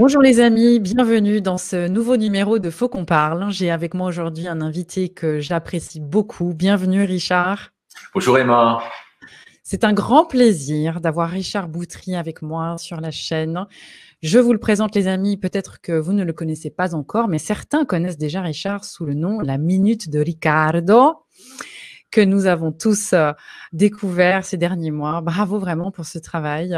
Bonjour les amis, bienvenue dans ce nouveau numéro de Faut qu'on parle. J'ai avec moi aujourd'hui un invité que j'apprécie beaucoup. Bienvenue Richard. Bonjour Emma. C'est un grand plaisir d'avoir Richard Boutry avec moi sur la chaîne. Je vous le présente les amis, peut-être que vous ne le connaissez pas encore, mais certains connaissent déjà Richard sous le nom La Minute de Ricardo, que nous avons tous découvert ces derniers mois. Bravo vraiment pour ce travail.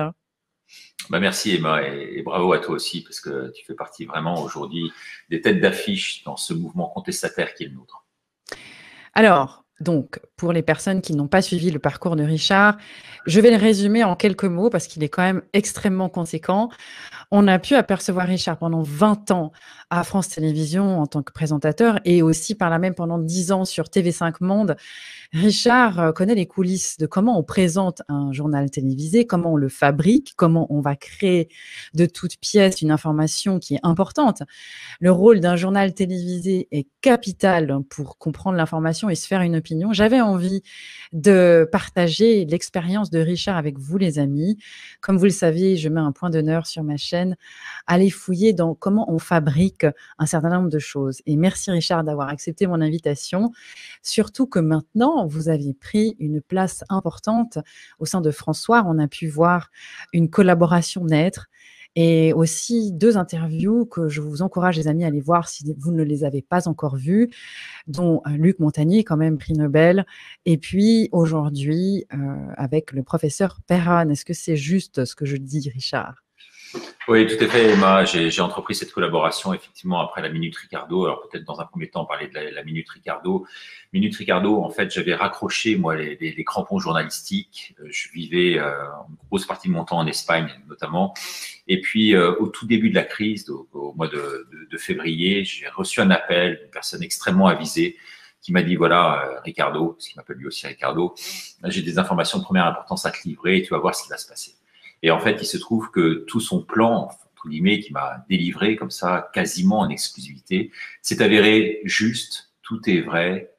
Merci Emma et bravo à toi aussi parce que tu fais partie vraiment aujourd'hui des têtes d'affiche dans ce mouvement contestataire qui est le nôtre. Alors, donc, pour les personnes qui n'ont pas suivi le parcours de Richard, je vais le résumer en quelques mots parce qu'il est quand même extrêmement conséquent. On a pu apercevoir Richard pendant 20 ans à France Télévisions en tant que présentateur et aussi par là même pendant 10 ans sur TV5 Monde. Richard connaît les coulisses de comment on présente un journal télévisé, comment on le fabrique, comment on va créer de toutes pièces une information qui est importante. Le rôle d'un journal télévisé est capital pour comprendre l'information et se faire une opinion. J'avais envie de partager l'expérience de Richard avec vous, les amis. Comme vous le savez, je mets un point d'honneur sur ma chaîne à aller fouiller dans comment on fabrique un certain nombre de choses. Et merci Richard d'avoir accepté mon invitation. Surtout que maintenant, vous avez pris une place importante au sein de François. On a pu voir une collaboration naître et aussi 2 interviews que je vous encourage, les amis, à aller voir si vous ne les avez pas encore vues, dont Luc Montagnier, quand même prix Nobel, et puis aujourd'hui avec le professeur Perron. Est-ce que c'est juste ce que je dis, Richard? Oui, tout à fait Emma. J'ai entrepris cette collaboration effectivement après la Minute Ricardo. Alors peut-être dans un premier temps parler de la Minute Ricardo. Minute Ricardo, en fait, j'avais raccroché moi les crampons journalistiques. Je vivais une grosse partie de mon temps en Espagne notamment. Et puis au tout début de la crise, au mois de février, j'ai reçu un appel d'une personne extrêmement avisée qui m'a dit voilà Ricardo, parce qu'il m'appelle lui aussi Ricardo, j'ai des informations de première importance à te livrer et tu vas voir ce qui va se passer. Et en fait, il se trouve que tout son plan, entre guillemets, qui m'a délivré comme ça, quasiment en exclusivité, s'est avéré juste, tout est vrai,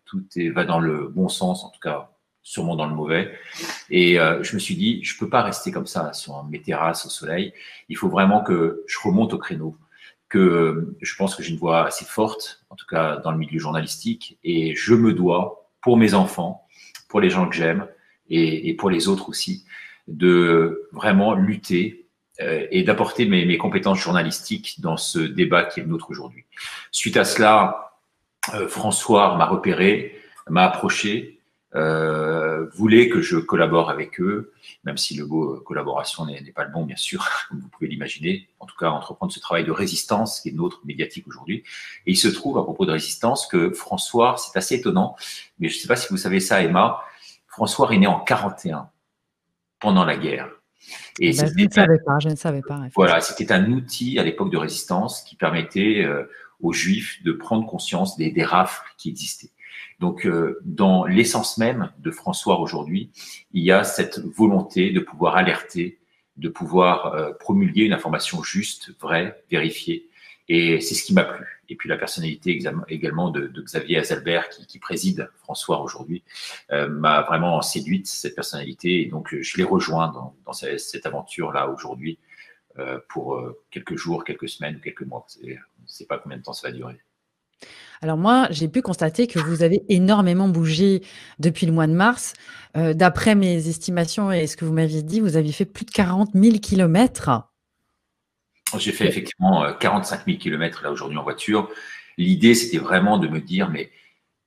va dans le bon sens, en tout cas, sûrement dans le mauvais. Et je me suis dit, je peux pas rester comme ça sur mes terrasses au soleil. Il faut vraiment que je remonte au créneau, que je pense que j'ai une voix assez forte, en tout cas dans le milieu journalistique, et je me dois, pour mes enfants, pour les gens que j'aime, et pour les autres aussi, de vraiment lutter et d'apporter mes compétences journalistiques dans ce débat qui est le nôtre aujourd'hui. Suite à cela, François m'a repéré, m'a approché, voulait que je collabore avec eux, même si le mot collaboration n'est pas le bon, bien sûr, comme vous pouvez l'imaginer. En tout cas, entreprendre ce travail de résistance qui est notre médiatique aujourd'hui. Et il se trouve, à propos de résistance, que François, c'est assez étonnant, mais je ne sais pas si vous savez ça, Emma, François est né en 41 pendant la guerre. Et ben, je ne savais pas, voilà, effectivement. c'était un outil à l'époque de résistance qui permettait aux Juifs de prendre conscience des rafles qui existaient. Donc, dans l'essence même de François aujourd'hui, il y a cette volonté de pouvoir alerter, de pouvoir promulguer une information juste, vraie, vérifiée. Et c'est ce qui m'a plu. Et puis la personnalité également de Xavier Azalbert qui préside François aujourd'hui m'a vraiment séduite, cette personnalité. Et donc je l'ai rejoint dans cette aventure-là aujourd'hui pour quelques jours, quelques semaines, quelques mois. Je ne sais pas combien de temps ça va durer. Alors moi, j'ai pu constater que vous avez énormément bougé depuis le mois de mars. D'après mes estimations et ce que vous m'aviez dit, vous aviez fait plus de 40 000 kilomètres. J'ai fait effectivement 45 000 kilomètres là aujourd'hui en voiture. L'idée, c'était vraiment de me dire, mais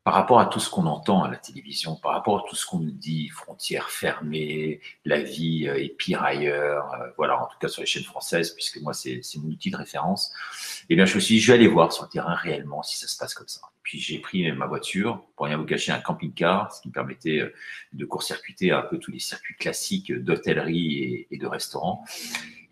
par rapport à tout ce qu'on entend à la télévision, par rapport à tout ce qu'on nous dit, frontières fermées, la vie est pire ailleurs, voilà, en tout cas sur les chaînes françaises, puisque moi, c'est mon outil de référence, eh bien, je me suis dit, je vais aller voir sur le terrain réellement si ça se passe comme ça. Et puis, j'ai pris ma voiture, pour rien vous cacher, un camping-car, ce qui me permettait de court-circuiter un peu tous les circuits classiques d'hôtellerie et de restaurants.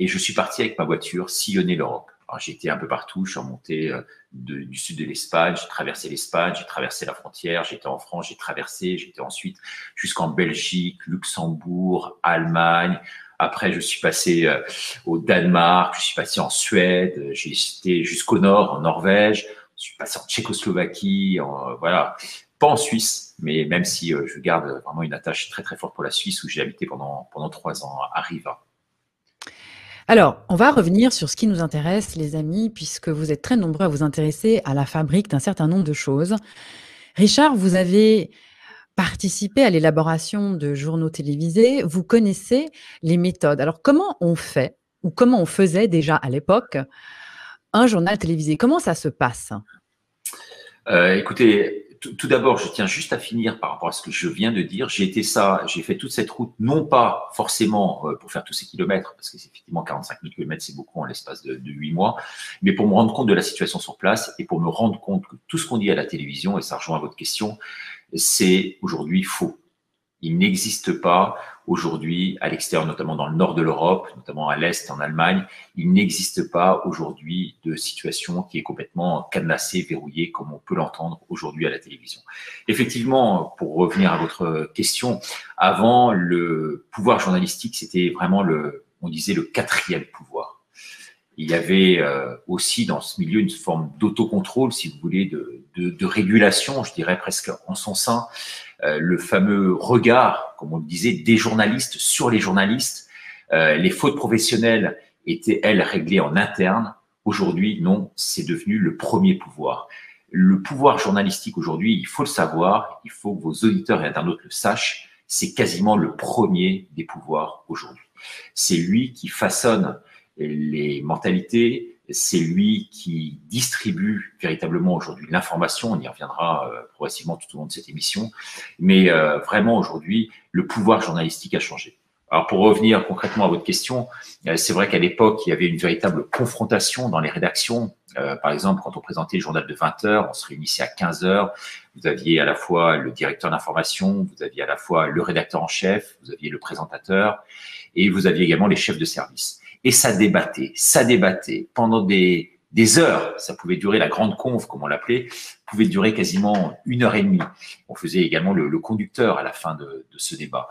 Et je suis parti avec ma voiture sillonner l'Europe. Alors, j'ai été un peu partout, je suis remonté du sud de l'Espagne, j'ai traversé l'Espagne, j'ai traversé la frontière, j'étais en France, j'ai traversé, j'étais ensuite jusqu'en Belgique, Luxembourg, Allemagne. Après, je suis passé au Danemark, je suis passé en Suède, j'ai été jusqu'au nord, en Norvège, je suis passé en Tchécoslovaquie, voilà. Pas en Suisse, mais même si je garde vraiment une attache très très forte pour la Suisse où j'ai habité pendant 3 ans à Riva. Alors, on va revenir sur ce qui nous intéresse, les amis, puisque vous êtes très nombreux à vous intéresser à la fabrique d'un certain nombre de choses. Richard, vous avez participé à l'élaboration de journaux télévisés. Vous connaissez les méthodes. Alors, comment on fait, ou comment on faisait déjà à l'époque, un journal télévisé? Comment ça se passe? Écoutez, tout d'abord, je tiens juste à finir par rapport à ce que je viens de dire. J'ai fait toute cette route, non pas forcément pour faire tous ces kilomètres, parce que c'est effectivement 45 000 kilomètres, c'est beaucoup en l'espace de 8 mois, mais pour me rendre compte de la situation sur place et pour me rendre compte que tout ce qu'on dit à la télévision, et ça rejoint votre question, c'est aujourd'hui faux. Il n'existe pas aujourd'hui à l'extérieur, notamment dans le nord de l'Europe, notamment à l'est, en Allemagne, il n'existe pas aujourd'hui de situation qui est complètement cadenassée, verrouillée, comme on peut l'entendre aujourd'hui à la télévision. Effectivement, pour revenir à votre question, avant, le pouvoir journalistique, c'était vraiment on disait le quatrième pouvoir. Il y avait aussi dans ce milieu une forme d'autocontrôle, si vous voulez, de régulation, je dirais presque en son sein. Le fameux regard, comme on le disait, des journalistes sur les journalistes. Les fautes professionnelles étaient, elles, réglées en interne. Aujourd'hui, non, c'est devenu le premier pouvoir. Le pouvoir journalistique aujourd'hui, il faut le savoir, il faut que vos auditeurs et internautes le sachent, c'est quasiment le premier des pouvoirs aujourd'hui. C'est lui qui façonne les mentalités, c'est lui qui distribue véritablement aujourd'hui l'information, on y reviendra progressivement tout au long de cette émission, mais vraiment aujourd'hui, le pouvoir journalistique a changé. Alors pour revenir concrètement à votre question, c'est vrai qu'à l'époque, il y avait une véritable confrontation dans les rédactions. Par exemple, quand on présentait le journal de 20 heures, on se réunissait à 15 heures. Vous aviez à la fois le directeur d'information, vous aviez à la fois le rédacteur en chef, vous aviez le présentateur et vous aviez également les chefs de service. Et ça débattait pendant des heures. Ça pouvait durer, la grande conf, comme on l'appelait, pouvait durer quasiment 1 heure et demie. On faisait également le conducteur à la fin de ce débat.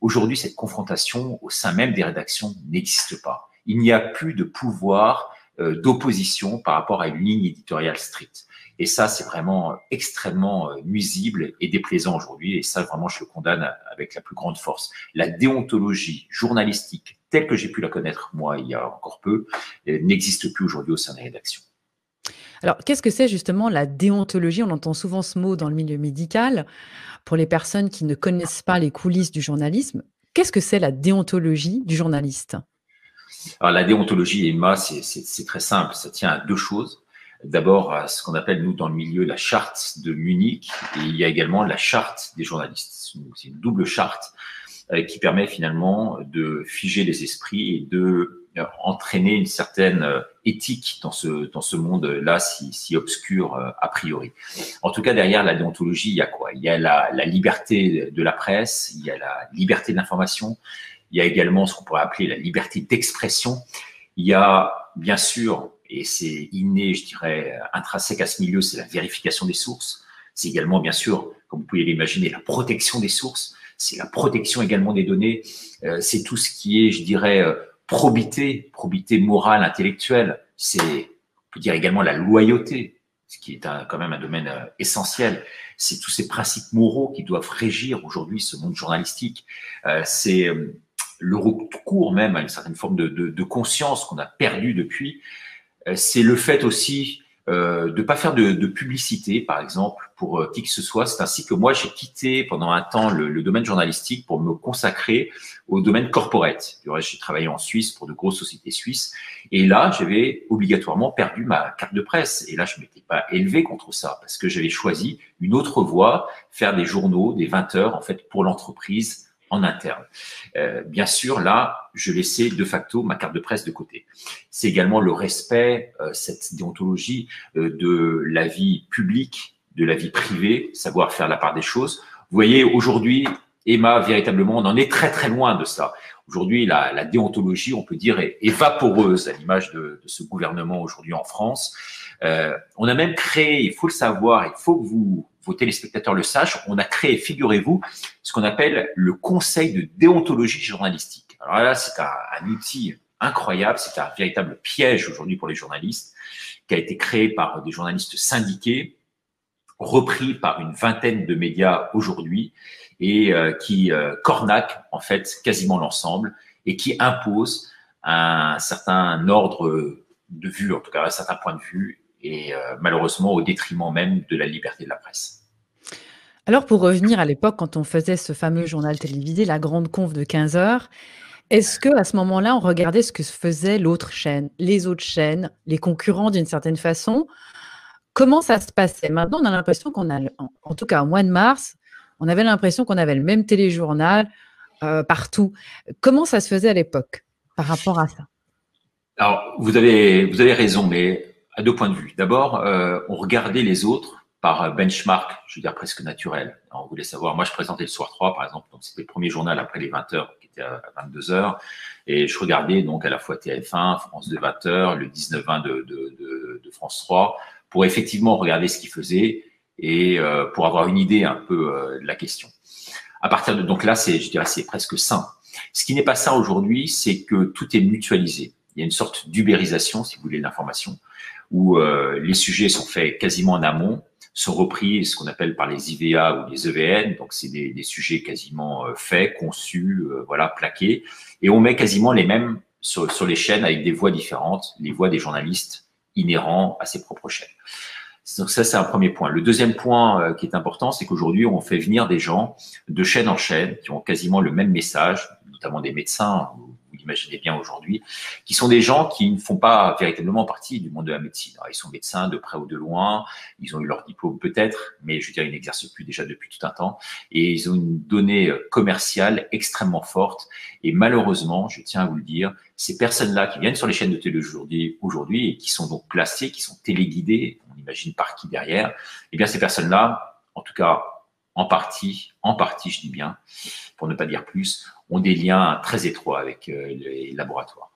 Aujourd'hui, cette confrontation au sein même des rédactions n'existe pas. Il n'y a plus de pouvoir d'opposition par rapport à une ligne éditoriale stricte. Et ça, c'est vraiment extrêmement nuisible et déplaisant aujourd'hui. Et ça, vraiment, je le condamne avec la plus grande force. La déontologie journalistique, telle que j'ai pu la connaître, moi, il y a encore peu, n'existe plus aujourd'hui au sein des rédactions. Alors, qu'est-ce que c'est justement la déontologie? On entend souvent ce mot dans le milieu médical. Pour les personnes qui ne connaissent pas les coulisses du journalisme, qu'est-ce que c'est la déontologie du journaliste? Alors, la déontologie, Emma, c'est très simple. Ça tient à deux choses. D'abord, à ce qu'on appelle, nous, dans le milieu, la charte de Munich. Et il y a également la charte des journalistes. C'est une double charte qui permet finalement de figer les esprits et de entraîner une certaine éthique dans ce monde-là si obscur a priori. En tout cas, derrière la déontologie, il y a quoi? Il y a la liberté de la presse, il y a la liberté d'information, il y a également ce qu'on pourrait appeler la liberté d'expression. Il y a bien sûr, et c'est inné, je dirais, intrinsèque à ce milieu, c'est la vérification des sources. C'est également, bien sûr, comme vous pouvez l'imaginer, la protection des sources. C'est la protection également des données. C'est tout ce qui est, je dirais, probité morale, intellectuelle. C'est, on peut dire également la loyauté, ce qui est quand même un domaine essentiel. C'est tous ces principes moraux qui doivent régir aujourd'hui ce monde journalistique. C'est le recours même à une certaine forme de conscience qu'on a perdue depuis. C'est le fait aussi de pas faire de publicité, par exemple, pour qui que ce soit. C'est ainsi que moi, j'ai quitté pendant un temps le domaine journalistique pour me consacrer au domaine corporate. J'ai travaillé en Suisse pour de grosses sociétés suisses. Et là, j'avais obligatoirement perdu ma carte de presse. Et là, je m'étais pas élevé contre ça parce que j'avais choisi une autre voie, faire des journaux, des 20 heures, en fait, pour l'entreprise en interne. Bien sûr, là, je laissais de facto ma carte de presse de côté. C'est également le respect, cette déontologie de la vie publique, de la vie privée, savoir faire la part des choses. Vous voyez, aujourd'hui, Emma, véritablement, on en est très très loin de ça. Aujourd'hui, la déontologie, on peut dire, est vaporeuse à l'image de ce gouvernement aujourd'hui en France. On a même créé, il faut le savoir, il faut que vos téléspectateurs le sachent, on a créé, figurez-vous, ce qu'on appelle le Conseil de déontologie journalistique. Alors là, c'est un outil incroyable, c'est un véritable piège aujourd'hui pour les journalistes, qui a été créé par des journalistes syndiqués, repris par une vingtaine de médias aujourd'hui, et qui cornaque en fait quasiment l'ensemble et qui impose un certain ordre de vue, en tout cas un certain point de vue, et malheureusement au détriment même de la liberté de la presse. Alors, pour revenir à l'époque, quand on faisait ce fameux journal télévisé, la grande conf de 15 heures, est-ce que à ce moment-là, on regardait ce que faisait l'autre chaîne, les autres chaînes, les concurrents d'une certaine façon? Comment ça se passait? Maintenant, on a l'impression qu'on a, en tout cas au mois de mars, on avait l'impression qu'on avait le même téléjournal partout. Comment ça se faisait à l'époque par rapport à ça? Alors, vous avez raison, mais à deux points de vue. D'abord, on regardait les autres par benchmark, je veux dire presque naturel. Alors, on voulait savoir, moi je présentais le soir 3, par exemple, donc c'était le premier journal après les 20 heures, qui était à 22 heures, et je regardais donc à la fois TF1, France 2 20 heures, le 19-20 de France 3, pour effectivement regarder ce qu'ils faisaient et pour avoir une idée un peu de la question. À partir de donc là, je dirais, c'est presque sain. Ce qui n'est pas ça aujourd'hui, c'est que tout est mutualisé. Il y a une sorte d'ubérisation, si vous voulez, de l'information, où les sujets sont faits quasiment en amont, sont repris ce qu'on appelle par les IVA ou les EVN, donc c'est des sujets quasiment faits, conçus, voilà, plaqués, et on met quasiment les mêmes sur les chaînes avec des voix différentes, les voix des journalistes inhérents à ces propres chaînes. Donc ça, c'est un premier point. Le deuxième point qui est important, c'est qu'aujourd'hui, on fait venir des gens de chaîne en chaîne qui ont quasiment le même message, notamment des médecins, vous l'imaginez bien aujourd'hui, qui sont des gens qui ne font pas véritablement partie du monde de la médecine. Alors, ils sont médecins de près ou de loin, ils ont eu leur diplôme peut-être, mais je veux dire, ils n'exercent plus déjà depuis tout un temps, et ils ont une donnée commerciale extrêmement forte, et malheureusement, je tiens à vous le dire, ces personnes-là qui viennent sur les chaînes de télé aujourd'hui et qui sont donc placées, qui sont téléguidées, on imagine par qui derrière, eh bien ces personnes-là, en tout cas en partie, je dis bien, pour ne pas dire plus, ont des liens très étroits avec les laboratoires.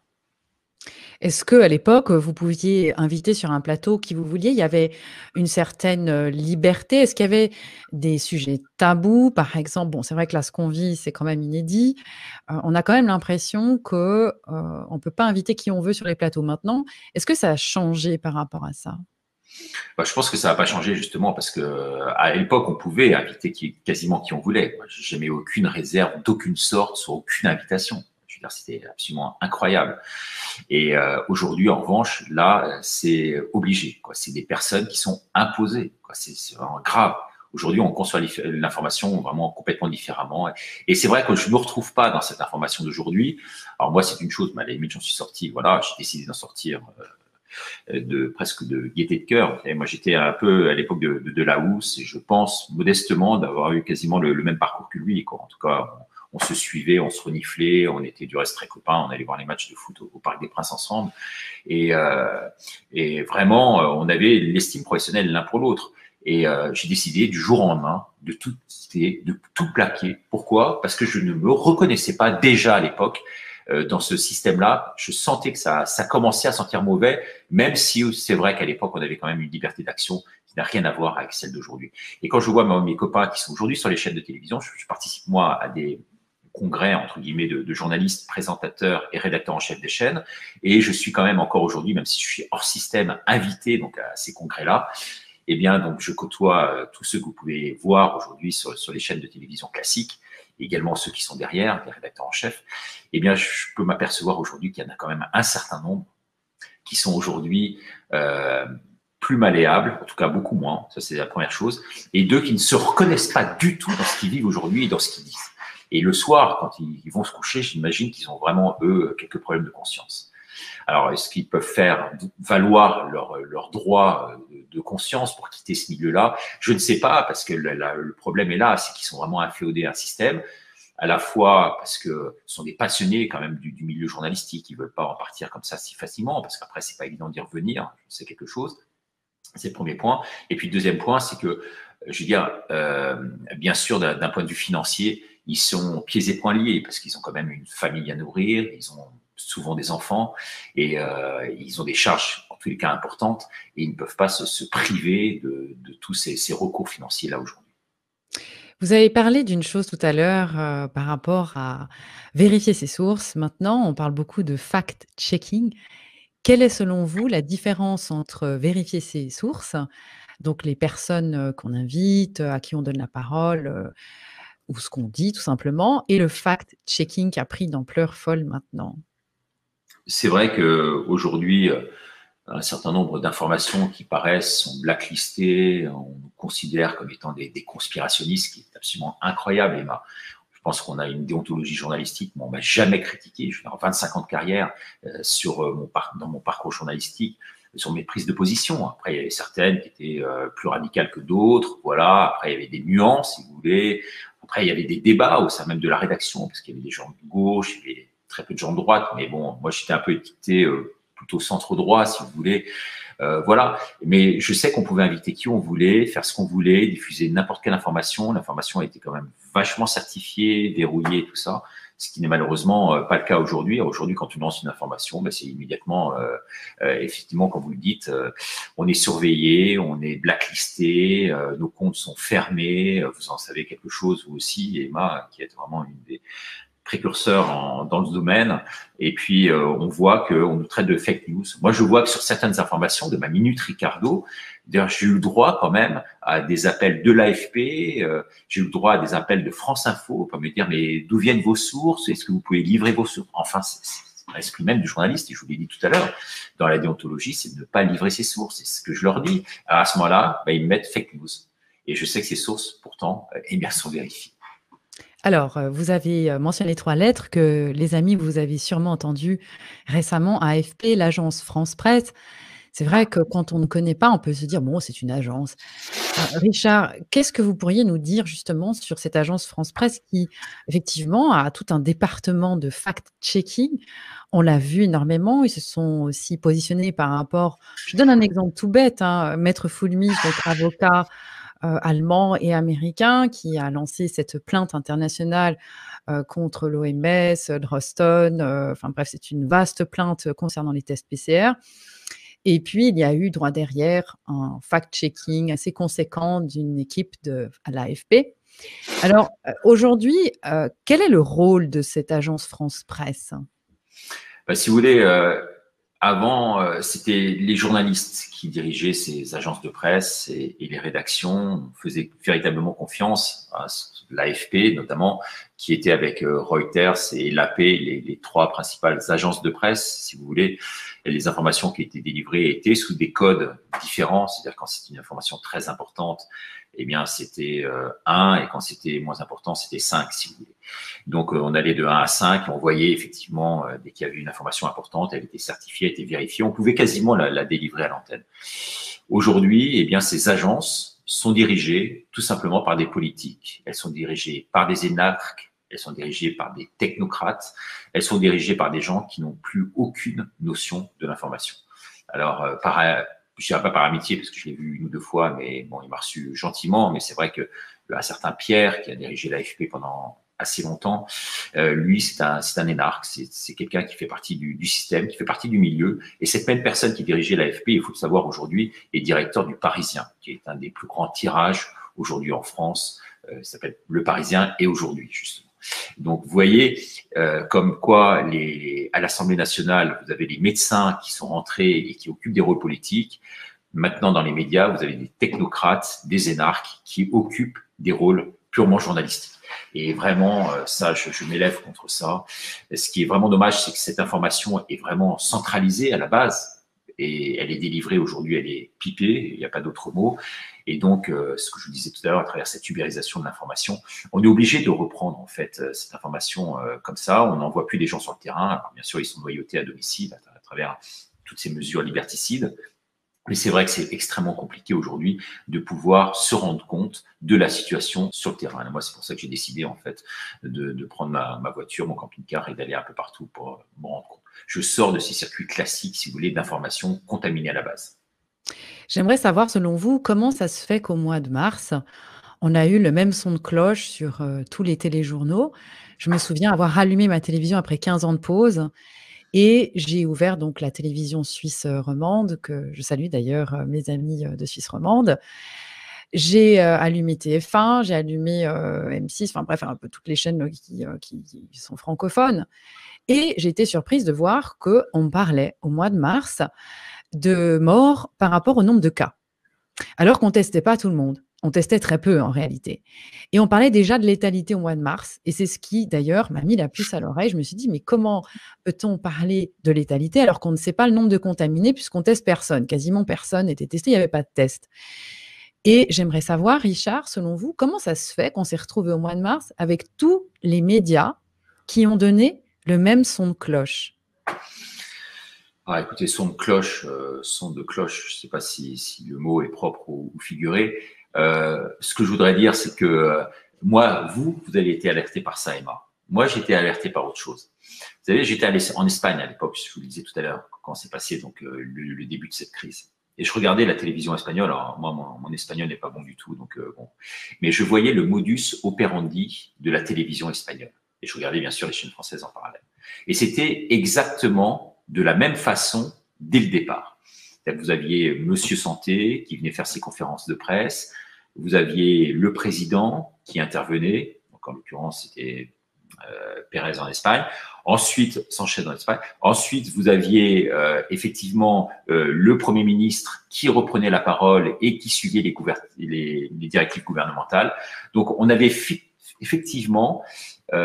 Est-ce qu'à l'époque, vous pouviez inviter sur un plateau qui vous vouliez? Il y avait une certaine liberté. Est-ce qu'il y avait des sujets tabous, par exemple? Bon, c'est vrai que là, ce qu'on vit, c'est quand même inédit. On a quand même l'impression que on ne peut pas inviter qui on veut sur les plateaux maintenant. Est-ce que ça a changé par rapport à ça? Bah, je pense que ça n'a pas changé justement parce que à l'époque, on pouvait inviter quasiment qui on voulait. Moi, j'ai jamais eu aucune réserve d'aucune sorte sur aucune invitation. Je veux dire, c'était absolument incroyable. Et aujourd'hui, en revanche, là, c'est obligé, quoi. C'est des personnes qui sont imposées, quoi. C'est vraiment grave. Aujourd'hui, on conçoit l'information vraiment complètement différemment. Et c'est vrai que je ne me retrouve pas dans cette information d'aujourd'hui. Alors moi, c'est une chose, mais à la limite, j'en suis sorti. Voilà, j'ai décidé d'en sortir presque de gaieté de cœur. Et moi, j'étais un peu à l'époque de la housse et je pense modestement d'avoir eu quasiment le même parcours que lui, quoi. En tout cas, on se suivait, on se reniflait, on était du reste très copains, on allait voir les matchs de foot au Parc des Princes ensemble. Et vraiment, on avait l'estime professionnelle l'un pour l'autre. Et j'ai décidé du jour au lendemain de tout quitter, de tout plaquer. Pourquoi? Parce que je ne me reconnaissais pas déjà à l'époque dans ce système-là. Je sentais que ça commençait à sentir mauvais, même si c'est vrai qu'à l'époque, on avait quand même une liberté d'action qui n'a rien à voir avec celle d'aujourd'hui. Et quand je vois mes copains qui sont aujourd'hui sur les chaînes de télévision, je participe moi à des congrès entre guillemets de journalistes, présentateurs et rédacteurs en chef des chaînes, et je suis quand même encore aujourd'hui, même si je suis hors système, invité donc à ces congrès-là. Eh bien, donc je côtoie tous ceux que vous pouvez voir aujourd'hui sur les chaînes de télévision classiques, également ceux qui sont derrière, les rédacteurs en chef. Eh bien, je peux m'apercevoir aujourd'hui qu'il y en a quand même un certain nombre qui sont aujourd'hui plus malléables, en tout cas beaucoup moins, ça c'est la première chose, et deux qui ne se reconnaissent pas du tout dans ce qu'ils vivent aujourd'hui et dans ce qu'ils disent. Et le soir, quand ils vont se coucher, j'imagine qu'ils ont vraiment, eux, quelques problèmes de conscience. Alors, est-ce qu'ils peuvent faire valoir leur droit de conscience pour quitter ce milieu-là? Je ne sais pas, parce que le problème est là, c'est qu'ils sont vraiment inféodés à un système, à la fois parce que ce sont des passionnés quand même du milieu journalistique, ils veulent pas en partir comme ça si facilement, parce qu'après, c'est pas évident d'y revenir, c'est quelque chose. C'est le premier point. Et puis, le deuxième point, c'est que, je veux dire, bien sûr, d'un point de vue financier, ils sont pieds et poings liés parce qu'ils ont quand même une famille à nourrir, ils ont souvent des enfants et ils ont des charges, en tous les cas, importantes et ils ne peuvent pas se priver de tous ces recours financiers-là aujourd'hui. Vous avez parlé d'une chose tout à l'heure par rapport à vérifier ses sources. Maintenant, on parle beaucoup de fact-checking. Quelle est selon vous la différence entre vérifier ses sources, donc les personnes qu'on invite, à qui on donne la parole, ou ce qu'on dit tout simplement, et le fact-checking qui a pris une ampleur folle maintenant? c'est vrai qu'aujourd'hui, un certain nombre d'informations qui paraissent sont blacklistées, on nous considère comme étant des conspirationnistes, ce qui est absolument incroyable, Emma. Je pense qu'on a une déontologie journalistique, mais on m'a jamais critiqué. Je suis en 25 ans de carrière dans mon parcours journalistique, sur mes prises de position. Après, il y avait certaines qui étaient plus radicales que d'autres. Voilà. Après, il y avait des nuances, si vous voulez. Après, il y avait des débats au sein même de la rédaction, parce qu'il y avait des gens de gauche, il y avait très peu de gens de droite. Mais bon, moi, j'étais un peu étiqueté plutôt centre droit, si vous voulez. Voilà. Mais je sais qu'on pouvait inviter qui on voulait, faire ce qu'on voulait, diffuser n'importe quelle information. L'information a été quand même vachement certifiée, verrouillée, tout ça. Ce qui n'est malheureusement pas le cas aujourd'hui. Aujourd'hui, quand tu lances une information, ben, c'est immédiatement, effectivement, comme vous le dites, on est surveillé, on est blacklisté, nos comptes sont fermés. Vous en savez quelque chose, vous aussi, Emma, qui est vraiment une des précurseurs dans le domaine. Et puis, on voit qu'on nous traite de fake news. Moi, je vois que sur certaines informations de ma Minute Ricardo, d'ailleurs, j'ai eu le droit quand même à des appels de l'AFP, j'ai eu le droit à des appels de France Info pour me dire, mais d'où viennent vos sources? Est-ce que vous pouvez livrer vos sources? Enfin, c'est l'esprit même du journaliste, et je vous l'ai dit tout à l'heure, dans la déontologie, c'est de ne pas livrer ses sources. C'est ce que je leur dis. Alors, à ce moment-là, ben, ils me mettent fake news. Et je sais que ces sources, pourtant, eh bien, sont vérifiées. Alors, vous avez mentionné 3 lettres que les amis, vous avez sûrement entendu récemment, AFP, l'agence France Presse. C'est vrai que quand on ne connaît pas, on peut se dire: «Bon, c'est une agence». Richard, qu'est-ce que vous pourriez nous dire justement sur cette agence France Presse qui, effectivement, a tout un département de fact-checking? On l'a vu énormément. Ils se sont aussi positionnés par rapport, je donne un exemple tout bête, hein, Maître Foulmise, donc avocat, allemand et américain, qui a lancé cette plainte internationale, contre l'OMS, Drosten, enfin bref, c'est une vaste plainte concernant les tests PCR. Et puis, il y a eu droit derrière un fact-checking assez conséquent d'une équipe à l'AFP. Alors, aujourd'hui, quel est le rôle de cette agence France Presse? Ben, si vous voulez, avant, c'était les journalistes qui dirigeaient ces agences de presse et les rédactions. On faisait véritablement confiance à l'AFP, notamment, qui était avec Reuters et l'AP, les 3 principales agences de presse, si vous voulez. Et les informations qui étaient délivrées étaient sous des codes différents. C'est-à-dire quand c'était une information très importante, eh bien, c'était 1, et quand c'était moins important, c'était 5, si vous voulez. Donc, on allait de 1 à 5 et on voyait effectivement, dès qu'il y avait une information importante, elle était certifiée, elle était vérifiée. On pouvait quasiment la délivrer à l'antenne. Aujourd'hui, eh bien, ces agences sont dirigées tout simplement par des politiques. Elles sont dirigées par des énarques, elles sont dirigées par des technocrates, elles sont dirigées par des gens qui n'ont plus aucune notion de l'information. Alors, je dirais pas par amitié, parce que je l'ai vu 1 ou 2 fois, mais bon, il m'a reçu gentiment. Mais c'est vrai que un certain Pierre, qui a dirigé l'AFP pendant assez longtemps, lui, c'est un énarque, c'est quelqu'un qui fait partie du système, qui fait partie du milieu. Et cette même personne qui dirigeait l'AFP, il faut le savoir aujourd'hui, est directeur du Parisien, qui est un des plus grands tirages aujourd'hui en France. Ça s'appelle Le Parisien et Aujourd'hui, justement. Donc, vous voyez, comme quoi à l'Assemblée nationale, vous avez les médecins qui sont rentrés et qui occupent des rôles politiques. Maintenant, dans les médias, vous avez des technocrates, des énarques qui occupent des rôles purement journalistiques. Et vraiment, ça, je m'élève contre ça. Ce qui est vraiment dommage, c'est que cette information est vraiment centralisée à la base. Et elle est délivrée aujourd'hui, elle est pipée, il n'y a pas d'autre mot. Et donc, ce que je vous disais tout à l'heure, à travers cette ubérisation de l'information, on est obligé de reprendre en fait cette information comme ça. On n'envoie plus des gens sur le terrain. Alors, bien sûr, ils sont noyautés à domicile à travers toutes ces mesures liberticides. Mais c'est vrai que c'est extrêmement compliqué aujourd'hui de pouvoir se rendre compte de la situation sur le terrain. Et moi, c'est pour ça que j'ai décidé en fait de prendre ma voiture, mon camping-car et d'aller un peu partout pour me rendre compte. Je sors de ces circuits classiques, si vous voulez, d'informations contaminées à la base. J'aimerais savoir, selon vous, comment ça se fait qu'au mois de mars, on a eu le même son de cloche sur, tous les téléjournaux? Je me souviens avoir allumé ma télévision après 15 ans de pause et j'ai ouvert donc la télévision suisse, romande, que je salue d'ailleurs, mes amis, de Suisse romande. J'ai, allumé TF1, j'ai allumé, M6, enfin bref, un peu toutes les chaînes, qui sont francophones, et j'ai été surprise de voir qu'on parlait au mois de mars de morts par rapport au nombre de cas, alors qu'on testait pas tout le monde. On testait très peu en réalité. Et on parlait déjà de létalité au mois de mars. Et c'est ce qui, d'ailleurs, m'a mis la puce à l'oreille. Je me suis dit, mais comment peut-on parler de létalité alors qu'on ne sait pas le nombre de contaminés puisqu'on teste personne? Quasiment personne n'était testé, il n'y avait pas de test. Et j'aimerais savoir, Richard, selon vous, comment ça se fait qu'on s'est retrouvé au mois de mars avec tous les médias qui ont donné le même son de cloche? Ah, écoutez, son de cloche, je ne sais pas si le mot est propre ou figuré. Ce que je voudrais dire, c'est que moi, vous avez été alerté par ça, Emma. Moi, j'ai été alerté par autre chose. Vous savez, j'étais allé en Espagne à l'époque, je vous le disais tout à l'heure, quand s'est passé donc le début de cette crise. Et je regardais la télévision espagnole. Alors moi, mon espagnol n'est pas bon du tout, donc bon. Mais je voyais le modus operandi de la télévision espagnole. Et je regardais bien sûr les chaînes françaises en parallèle. Et c'était exactement de la même façon dès le départ. Vous aviez Monsieur Santé qui venait faire ses conférences de presse, vous aviez le président qui intervenait, donc en l'occurrence c'était Pérez en Espagne, ensuite s'enchaîne en Espagne, ensuite vous aviez effectivement le Premier ministre qui reprenait la parole et qui suivait les directives gouvernementales. Donc on avait effectivement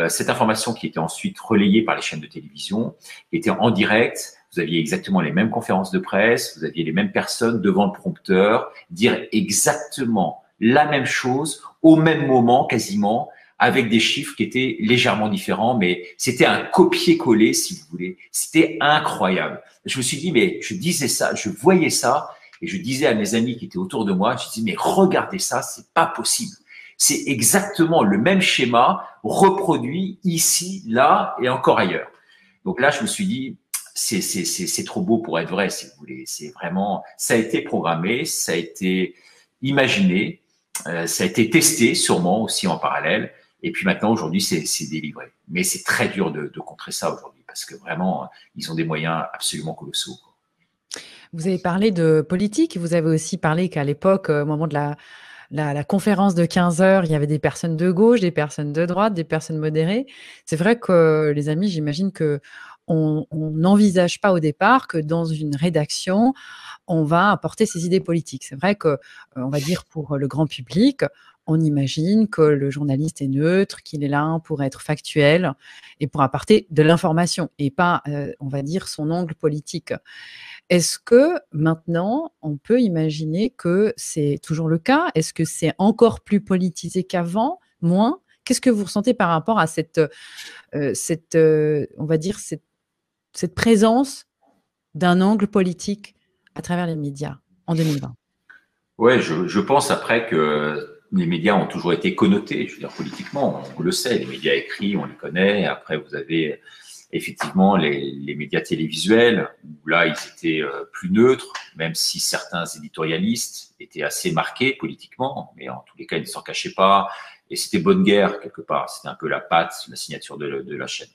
cette information qui était ensuite relayée par les chaînes de télévision, était en direct. Vous aviez exactement les mêmes conférences de presse, vous aviez les mêmes personnes devant le prompteur dire exactement la même chose au même moment quasiment, avec des chiffres qui étaient légèrement différents, mais c'était un copier-coller, si vous voulez. C'était incroyable. Je me suis dit, mais je disais ça, je voyais ça, et je disais à mes amis qui étaient autour de moi, je disais, mais regardez ça, c'est pas possible. C'est exactement le même schéma reproduit ici, là et encore ailleurs. Donc là, je me suis dit, c'est trop beau pour être vrai, si vous voulez. C'est vraiment, ça a été programmé, ça a été imaginé, ça a été testé sûrement aussi en parallèle. Et puis maintenant, aujourd'hui, c'est délivré. Mais c'est très dur de contrer ça aujourd'hui parce que vraiment, ils ont des moyens absolument colossaux. Vous avez parlé de politique, vous avez aussi parlé qu'à l'époque, au moment de la conférence de 15 heures, il y avait des personnes de gauche, des personnes de droite, des personnes modérées. C'est vrai que, les amis, j'imagine qu'on n'envisage pas au départ que dans une rédaction, on va apporter ses idées politiques. C'est vrai que, on va dire pour le grand public, on imagine que le journaliste est neutre, qu'il est là pour être factuel et pour apporter de l'information et pas, on va dire, son angle politique. Est-ce que maintenant, on peut imaginer que c'est toujours le cas? Est-ce que c'est encore plus politisé qu'avant? Moins? Qu'est-ce que vous ressentez par rapport à on va dire, cette présence d'un angle politique à travers les médias en 2020? Ouais, je pense après que les médias ont toujours été connotés, je veux dire politiquement, on le sait, les médias écrits, on les connaît. Après, vous avez effectivement les médias télévisuels, où là, ils étaient plus neutres, même si certains éditorialistes étaient assez marqués politiquement, mais en tous les cas, ils ne s'en cachaient pas. Et c'était bonne guerre, quelque part. C'était un peu la patte, la signature de la chaîne.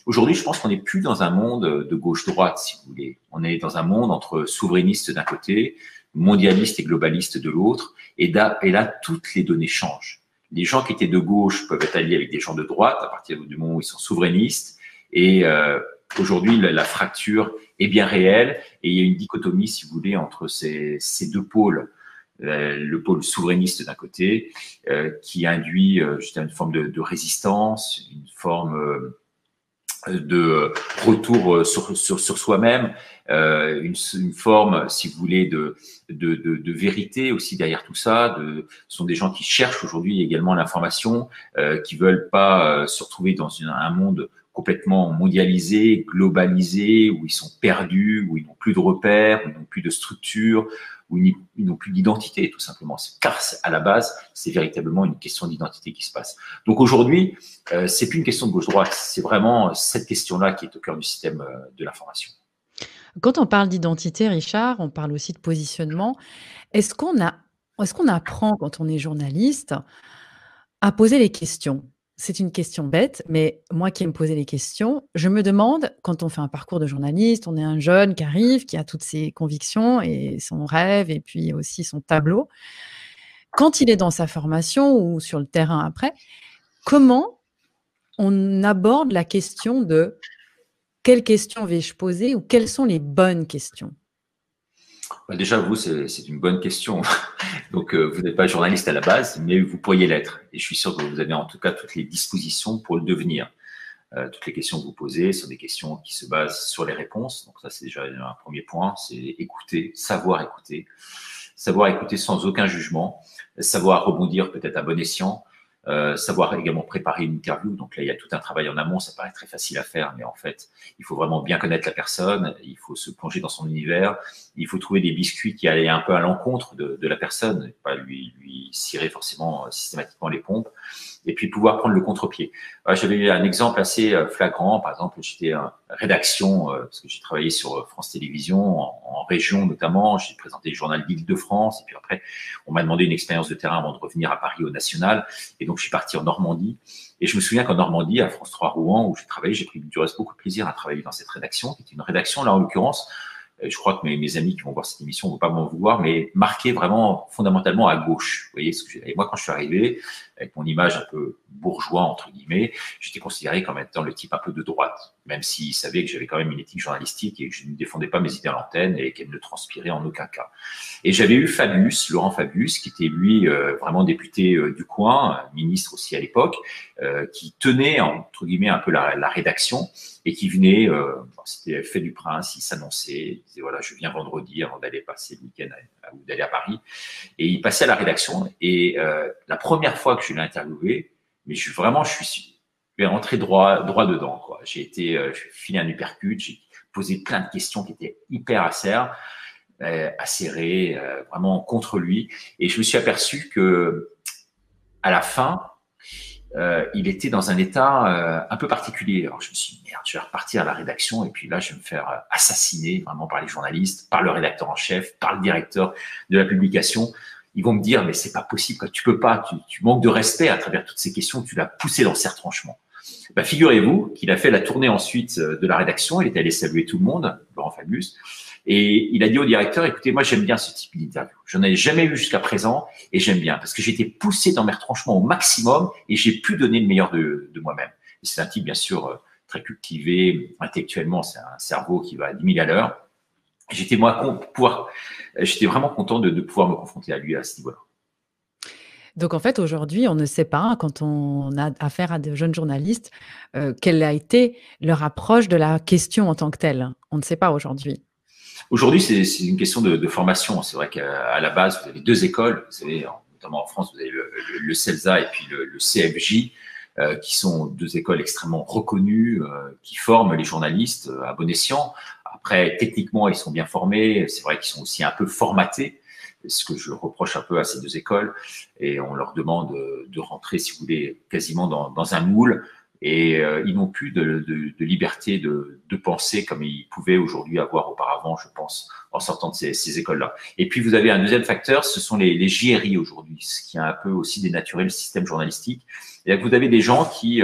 Aujourd'hui, je pense qu'on n'est plus dans un monde de gauche-droite, si vous voulez. On est dans un monde entre souverainistes d'un côté, mondialistes et globalistes de l'autre. Et là, toutes les données changent. Les gens qui étaient de gauche peuvent être alliés avec des gens de droite à partir du moment où ils sont souverainistes. Et aujourd'hui, la fracture est bien réelle. Et il y a une dichotomie, si vous voulez, entre ces deux pôles. Le pôle souverainiste d'un côté, qui induit justement une forme de résistance, une forme de retour sur soi-même, une forme, si vous voulez, de vérité aussi derrière tout ça. Ce sont des gens qui cherchent aujourd'hui également l'information, qui veulent pas se retrouver dans un monde complètement mondialisé, globalisé, où ils sont perdus, où ils n'ont plus de repères, où ils n'ont plus de structure, où ils n'ont plus d'identité, tout simplement. Car à la base, c'est véritablement une question d'identité qui se passe. Donc aujourd'hui, c'est plus une question de gauche-droite, c'est vraiment cette question-là qui est au cœur du système de l'information. Quand on parle d'identité, Richard, on parle aussi de positionnement. Est-ce qu'on apprend quand on est journaliste à poser les questions? C'est une question bête, mais moi qui aime poser les questions, je me demande, quand on fait un parcours de journaliste, on est un jeune qui arrive, qui a toutes ses convictions et son rêve et puis aussi son tableau. Quand il est dans sa formation ou sur le terrain après, comment on aborde la question de quelles questions vais-je poser ou quelles sont les bonnes questions? Bah, déjà, vous, c'est une bonne question. Donc, vous n'êtes pas journaliste à la base, mais vous pourriez l'être. Et je suis sûr que vous avez en tout cas toutes les dispositions pour le devenir. Toutes les questions que vous posez sont des questions qui se basent sur les réponses. Donc ça, c'est déjà un premier point, c'est écouter, savoir écouter sans aucun jugement, savoir rebondir peut-être à bon escient, savoir également préparer une interview. Donc là, il y a tout un travail en amont. Ça paraît très facile à faire, mais en fait, il faut vraiment bien connaître la personne. Il faut se plonger dans son univers. Il faut trouver des biscuits qui allaient un peu à l'encontre de la personne, et pas lui cirer forcément systématiquement les pompes. Et puis pouvoir prendre le contre-pied. J'avais eu un exemple assez flagrant. Par exemple, j'étais en rédaction, parce que j'ai travaillé sur France Télévisions, en région notamment. J'ai présenté le journal d'Île-de-France. Et puis après, on m'a demandé une expérience de terrain avant de revenir à Paris au National. Et donc, je suis parti en Normandie. Et je me souviens qu'en Normandie, à France 3 Rouen, où j'ai travaillé, j'ai pris du reste beaucoup de plaisir à travailler dans cette rédaction, qui était une rédaction, là, en l'occurrence, je crois que mes amis qui vont voir cette émission ne vont pas m'en vouloir, mais marquée vraiment fondamentalement à gauche. Vous voyez ce que et moi, quand je suis arrivé, avec mon image un peu bourgeois, entre guillemets, j'étais considéré comme étant le type un peu de droite, même s'ils savaient que j'avais quand même une éthique journalistique et que je ne défendais pas mes idées à l'antenne et qu'elles ne transpiraient en aucun cas. Et j'avais eu Fabius, Laurent Fabius, qui était lui vraiment député du coin, ministre aussi à l'époque, qui tenait entre guillemets un peu la rédaction et qui venait, c'était fait du prince, il s'annonçait, il disait voilà, je viens vendredi avant d'aller passer le week-end ou d'aller à Paris. Et il passait à la rédaction. Et la première fois que je l'ai interviewé, mais je suis rentré droit dedans, quoi. Je suis filé un uppercut, j'ai posé plein de questions qui étaient hyper acérées, vraiment contre lui. Et je me suis aperçu que à la fin, il était dans un état un peu particulier. Alors je me suis dit, merde, je vais repartir à la rédaction et puis là, je vais me faire assassiner vraiment par les journalistes, par le rédacteur en chef, par le directeur de la publication. Ils vont me dire, mais c'est pas possible, quoi. Tu peux pas, tu manques de respect à travers toutes ces questions, tu l'as poussé dans ces retranchements. Bah, figurez-vous qu'il a fait la tournée ensuite de la rédaction, il est allé saluer tout le monde, Laurent Fabius, et il a dit au directeur, écoutez, moi j'aime bien ce type d'interview. Je n'en ai jamais eu jusqu'à présent et j'aime bien parce que j'ai été poussé dans mes retranchements au maximum et j'ai pu donner le meilleur de moi-même. C'est un type bien sûr très cultivé, intellectuellement, c'est un cerveau qui va à 10 000 à l'heure. J'étais vraiment content de pouvoir me confronter à lui à ce niveau-là. Donc, en fait, aujourd'hui, on ne sait pas, quand on a affaire à de jeunes journalistes, quelle a été leur approche de la question en tant que telle. On ne sait pas aujourd'hui. Aujourd'hui, c'est une question de formation. C'est vrai qu'à la base, vous avez deux écoles. Vous savez, notamment en France, vous avez le CELSA et puis le CFJ, qui sont deux écoles extrêmement reconnues, qui forment les journalistes à bon escient. Après, techniquement, ils sont bien formés. C'est vrai qu'ils sont aussi un peu formatés, ce que je reproche un peu à ces deux écoles. Et on leur demande de rentrer, si vous voulez, quasiment dans un moule. Et ils n'ont plus de liberté de penser comme ils pouvaient aujourd'hui avoir auparavant, je pense, en sortant de ces écoles-là. Et puis, vous avez un deuxième facteur, ce sont les JRI aujourd'hui, ce qui a un peu aussi dénaturé le système journalistique. Et vous avez des gens qui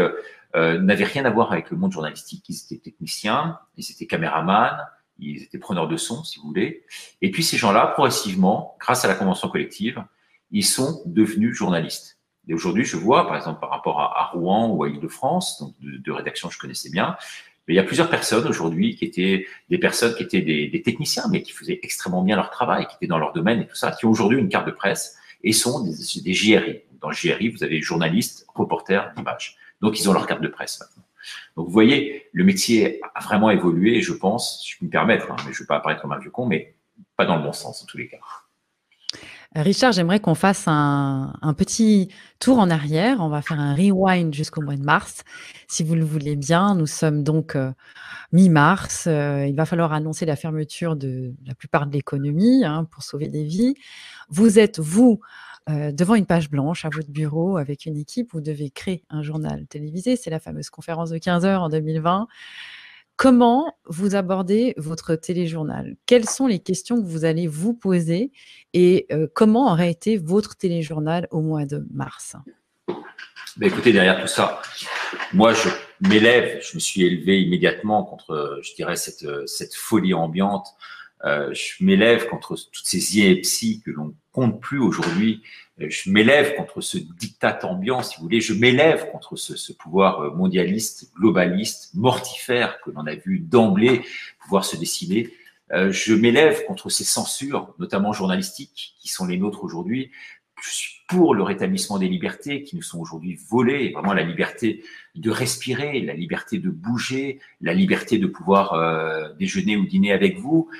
n'avaient rien à voir avec le monde journalistique. Ils étaient techniciens, ils étaient caméramans, ils étaient preneurs de son, si vous voulez. Et puis, ces gens-là, progressivement, grâce à la convention collective, ils sont devenus journalistes. Et aujourd'hui, je vois, par exemple, par rapport à Rouen ou à Île-de-France, donc de rédaction que je connaissais bien, mais il y a plusieurs personnes aujourd'hui qui étaient des personnes qui étaient des techniciens, mais qui faisaient extrêmement bien leur travail, qui étaient dans leur domaine et tout ça, qui ont aujourd'hui une carte de presse et sont des JRI. Dans le JRI, vous avez journalistes, reporters d'images. Donc, ils ont leur carte de presse maintenant. Donc, vous voyez, le métier a vraiment évolué, je pense, si je peux me permettre, mais je ne veux pas apparaître comme un vieux con, mais pas dans le bon sens en tous les cas. Richard, j'aimerais qu'on fasse un petit tour en arrière. On va faire un rewind jusqu'au mois de mars. Si vous le voulez bien, nous sommes donc mi-mars. Il va falloir annoncer la fermeture de la plupart de l'économie pour sauver des vies. Vous êtes, devant une page blanche à votre bureau avec une équipe. Vous devez créer un journal télévisé. C'est la fameuse conférence de 15 heures en 2020. Comment vous abordez votre téléjournal? Quelles sont les questions que vous allez vous poser et comment aurait été votre téléjournal au mois de mars? Ben écoutez, derrière tout ça, moi, je me suis élevé immédiatement contre, je dirais, cette folie ambiante. Je m'élève contre toutes ces inepties que l'on compte plus aujourd'hui. Je m'élève contre ce diktat ambiant, si vous voulez. Je m'élève contre ce pouvoir mondialiste, globaliste, mortifère que l'on a vu d'emblée pouvoir se dessiner. Je m'élève contre ces censures, notamment journalistiques, qui sont les nôtres aujourd'hui. Je suis pour le rétablissement des libertés qui nous sont aujourd'hui volées, vraiment la liberté de respirer, la liberté de bouger, la liberté de pouvoir déjeuner ou dîner avec vous,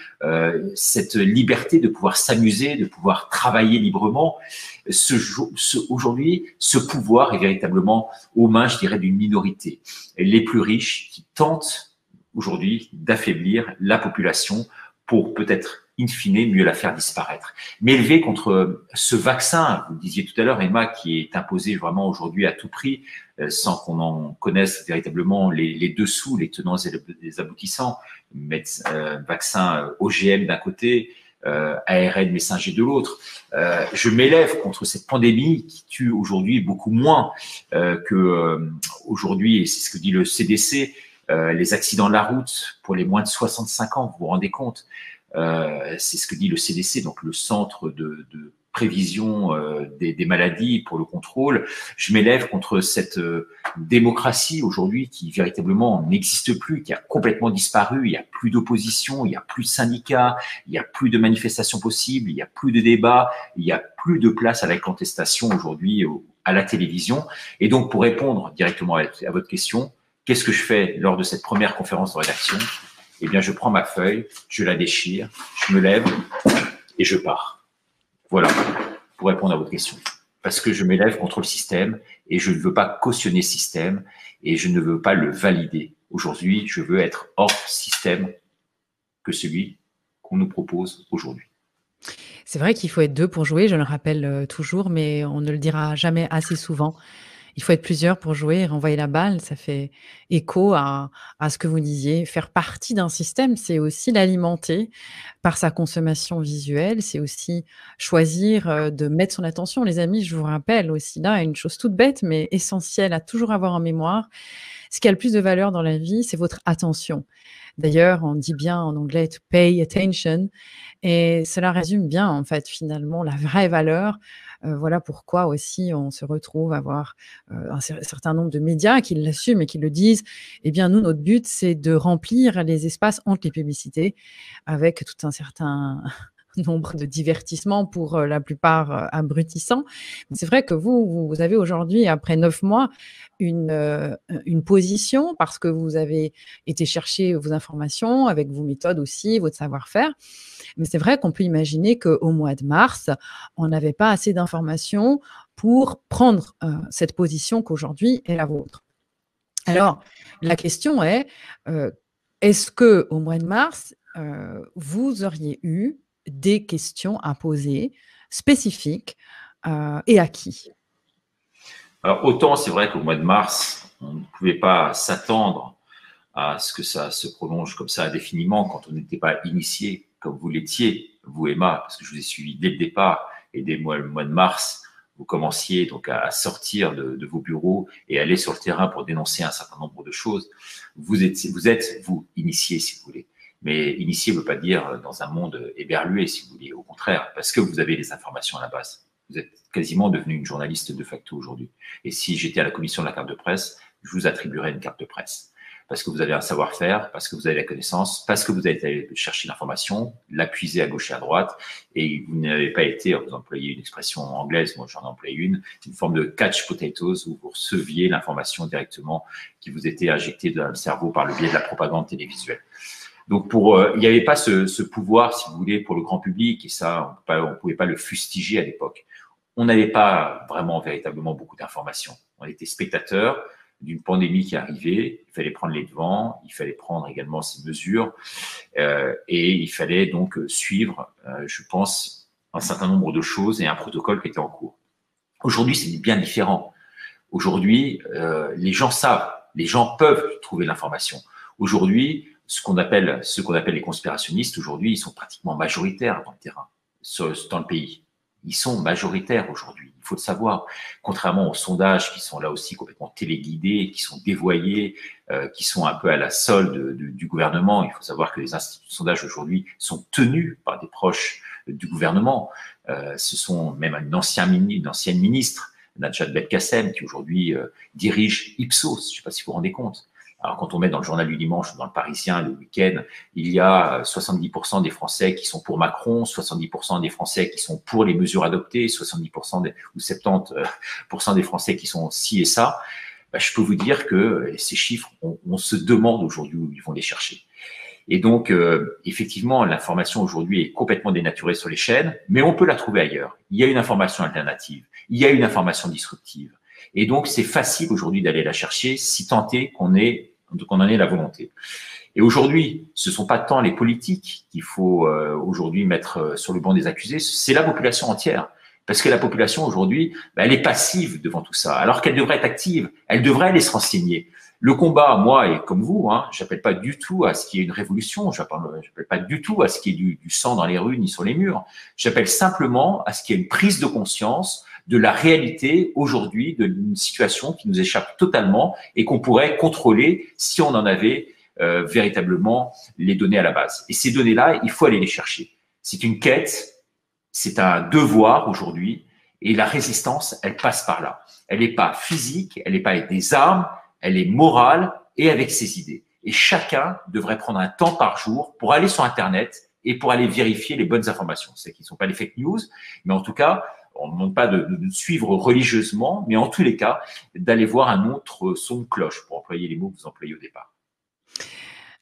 cette liberté de pouvoir s'amuser, de pouvoir travailler librement. Aujourd'hui, ce pouvoir est véritablement aux mains, je dirais, d'une minorité, les plus riches, qui tentent aujourd'hui d'affaiblir la population pour peut-être in fine, mieux la faire disparaître. M'élever contre ce vaccin, vous le disiez tout à l'heure, Emma, qui est imposé vraiment aujourd'hui à tout prix, sans qu'on en connaisse véritablement les dessous, les tenants et les aboutissants. Vaccin OGM d'un côté, ARN messager de l'autre. Je m'élève contre cette pandémie qui tue aujourd'hui beaucoup moins que aujourd'hui, et c'est ce que dit le CDC, les accidents de la route pour les moins de 65 ans, vous vous rendez compte? C'est ce que dit le CDC, donc le Centre de prévision des maladies pour le contrôle. Je m'élève contre cette démocratie aujourd'hui qui véritablement n'existe plus, qui a complètement disparu. Il n'y a plus d'opposition, il n'y a plus de syndicats, il n'y a plus de manifestations possibles, il n'y a plus de débats, il n'y a plus de place à la contestation aujourd'hui à la télévision. Et donc, pour répondre directement à votre question, qu'est-ce que je fais lors de cette première conférence de rédaction? Eh bien, je prends ma feuille, je la déchire, je me lève et je pars. Voilà, pour répondre à votre question. Parce que je m'élève contre le système et je ne veux pas cautionner le système et je ne veux pas le valider. Aujourd'hui, je veux être hors système que celui qu'on nous propose aujourd'hui. C'est vrai qu'il faut être 2 pour jouer, je le rappelle, toujours, mais on ne le dira jamais assez souvent. Il faut être plusieurs pour jouer et renvoyer la balle. Ça fait écho à ce que vous disiez. Faire partie d'un système, c'est aussi l'alimenter par sa consommation visuelle. C'est aussi choisir, de mettre son attention. Les amis, je vous rappelle aussi là une chose toute bête, mais essentielle à toujours avoir en mémoire. Ce qui a le plus de valeur dans la vie, c'est votre attention. D'ailleurs, on dit bien en anglais to pay attention et cela résume bien, en fait, finalement, la vraie valeur. Voilà pourquoi aussi on se retrouve à avoir, un certain nombre de médias qui l'assument et qui le disent. Eh bien, nous, notre but, c'est de remplir les espaces entre les publicités avec tout un certain nombre de divertissements pour, la plupart, abrutissants. C'est vrai que vous avez aujourd'hui, après 9 mois, une position parce que vous avez été chercher vos informations avec vos méthodes aussi, votre savoir-faire. Mais c'est vrai qu'on peut imaginer qu'au mois de mars, on n'avait pas assez d'informations pour prendre, cette position qu'aujourd'hui est la vôtre. Alors, la question est, est-ce qu'au mois de mars, vous auriez eu des questions à poser spécifiques, et à qui? Alors, autant c'est vrai qu'au mois de mars, on ne pouvait pas s'attendre à ce que ça se prolonge comme ça indéfiniment quand on n'était pas initié comme vous l'étiez, vous Emma, parce que je vous ai suivi dès le départ et dès le mois de mars, vous commenciez donc à sortir de vos bureaux et aller sur le terrain pour dénoncer un certain nombre de choses. Vous êtes vous, initié, si vous voulez. Mais initié ne veut pas dire dans un monde éberlué, si vous voulez. Au contraire, parce que vous avez les informations à la base. Vous êtes quasiment devenu une journaliste de facto aujourd'hui. Et si j'étais à la commission de la carte de presse, je vous attribuerais une carte de presse. Parce que vous avez un savoir-faire, parce que vous avez la connaissance, parce que vous avez été chercher l'information, l'appuyer à gauche et à droite, et vous n'avez pas été, vous employez une expression anglaise, moi j'en emploie une forme de catch potatoes, où vous receviez l'information directement qui vous était injectée dans le cerveau par le biais de la propagande télévisuelle. Donc, il n'y avait pas ce pouvoir, si vous voulez, pour le grand public, et ça, on ne pouvait pas le fustiger à l'époque. On n'avait pas vraiment, véritablement beaucoup d'informations. On était spectateurs d'une pandémie qui arrivait, il fallait prendre les devants, il fallait prendre également ces mesures, et il fallait donc suivre, je pense, un certain nombre de choses et un protocole qui était en cours. Aujourd'hui, c'est bien différent. Aujourd'hui, les gens savent, les gens peuvent trouver l'information. Aujourd'hui, ce qu'on appelle les conspirationnistes, aujourd'hui, ils sont pratiquement majoritaires dans le terrain, dans le pays. Ils sont majoritaires aujourd'hui, il faut le savoir. Contrairement aux sondages qui sont là aussi complètement téléguidés, qui sont dévoyés, qui sont un peu à la solde du gouvernement. Il faut savoir que les instituts de sondage aujourd'hui sont tenus par des proches du gouvernement. Ce sont même une ancienne ministre, Najat Belkacem, qui aujourd'hui dirige Ipsos. Je ne sais pas si vous vous rendez compte. Alors, quand on met dans le journal du dimanche ou dans le Parisien le week-end, il y a 70% des Français qui sont pour Macron, 70% des Français qui sont pour les mesures adoptées, 70% ou 70% des Français qui sont ci et ça. Ben, je peux vous dire que ces chiffres, on se demande aujourd'hui où ils vont les chercher. Et donc, effectivement, l'information aujourd'hui est complètement dénaturée sur les chaînes, mais on peut la trouver ailleurs. Il y a une information alternative, il y a une information disruptive. Et donc, c'est facile aujourd'hui d'aller la chercher si tant est qu'on en ait la volonté. Et aujourd'hui, ce ne sont pas tant les politiques qu'il faut aujourd'hui mettre sur le banc des accusés, c'est la population entière. Parce que la population aujourd'hui, elle est passive devant tout ça, alors qu'elle devrait être active, elle devrait aller se renseigner. Le combat, moi, et comme vous, j'appelle pas du tout à ce qu'il y ait une révolution, j'appelle pas du tout à ce qu'il y ait du sang dans les rues ni sur les murs. J'appelle simplement à ce qu'il y ait une prise de conscience de la réalité aujourd'hui, d'une situation qui nous échappe totalement et qu'on pourrait contrôler si on en avait véritablement les données à la base. Et ces données-là, il faut aller les chercher. C'est une quête, c'est un devoir aujourd'hui, et la résistance, elle passe par là. Elle n'est pas physique, elle n'est pas avec des armes, elle est morale et avec ses idées. Et chacun devrait prendre un temps par jour pour aller sur Internet et pour aller vérifier les bonnes informations. C'est qu'ils ne sont pas les fake news, mais en tout cas, on ne demande pas de suivre religieusement, mais en tous les cas, d'aller voir un autre son de cloche, pour employer les mots que vous employez au départ.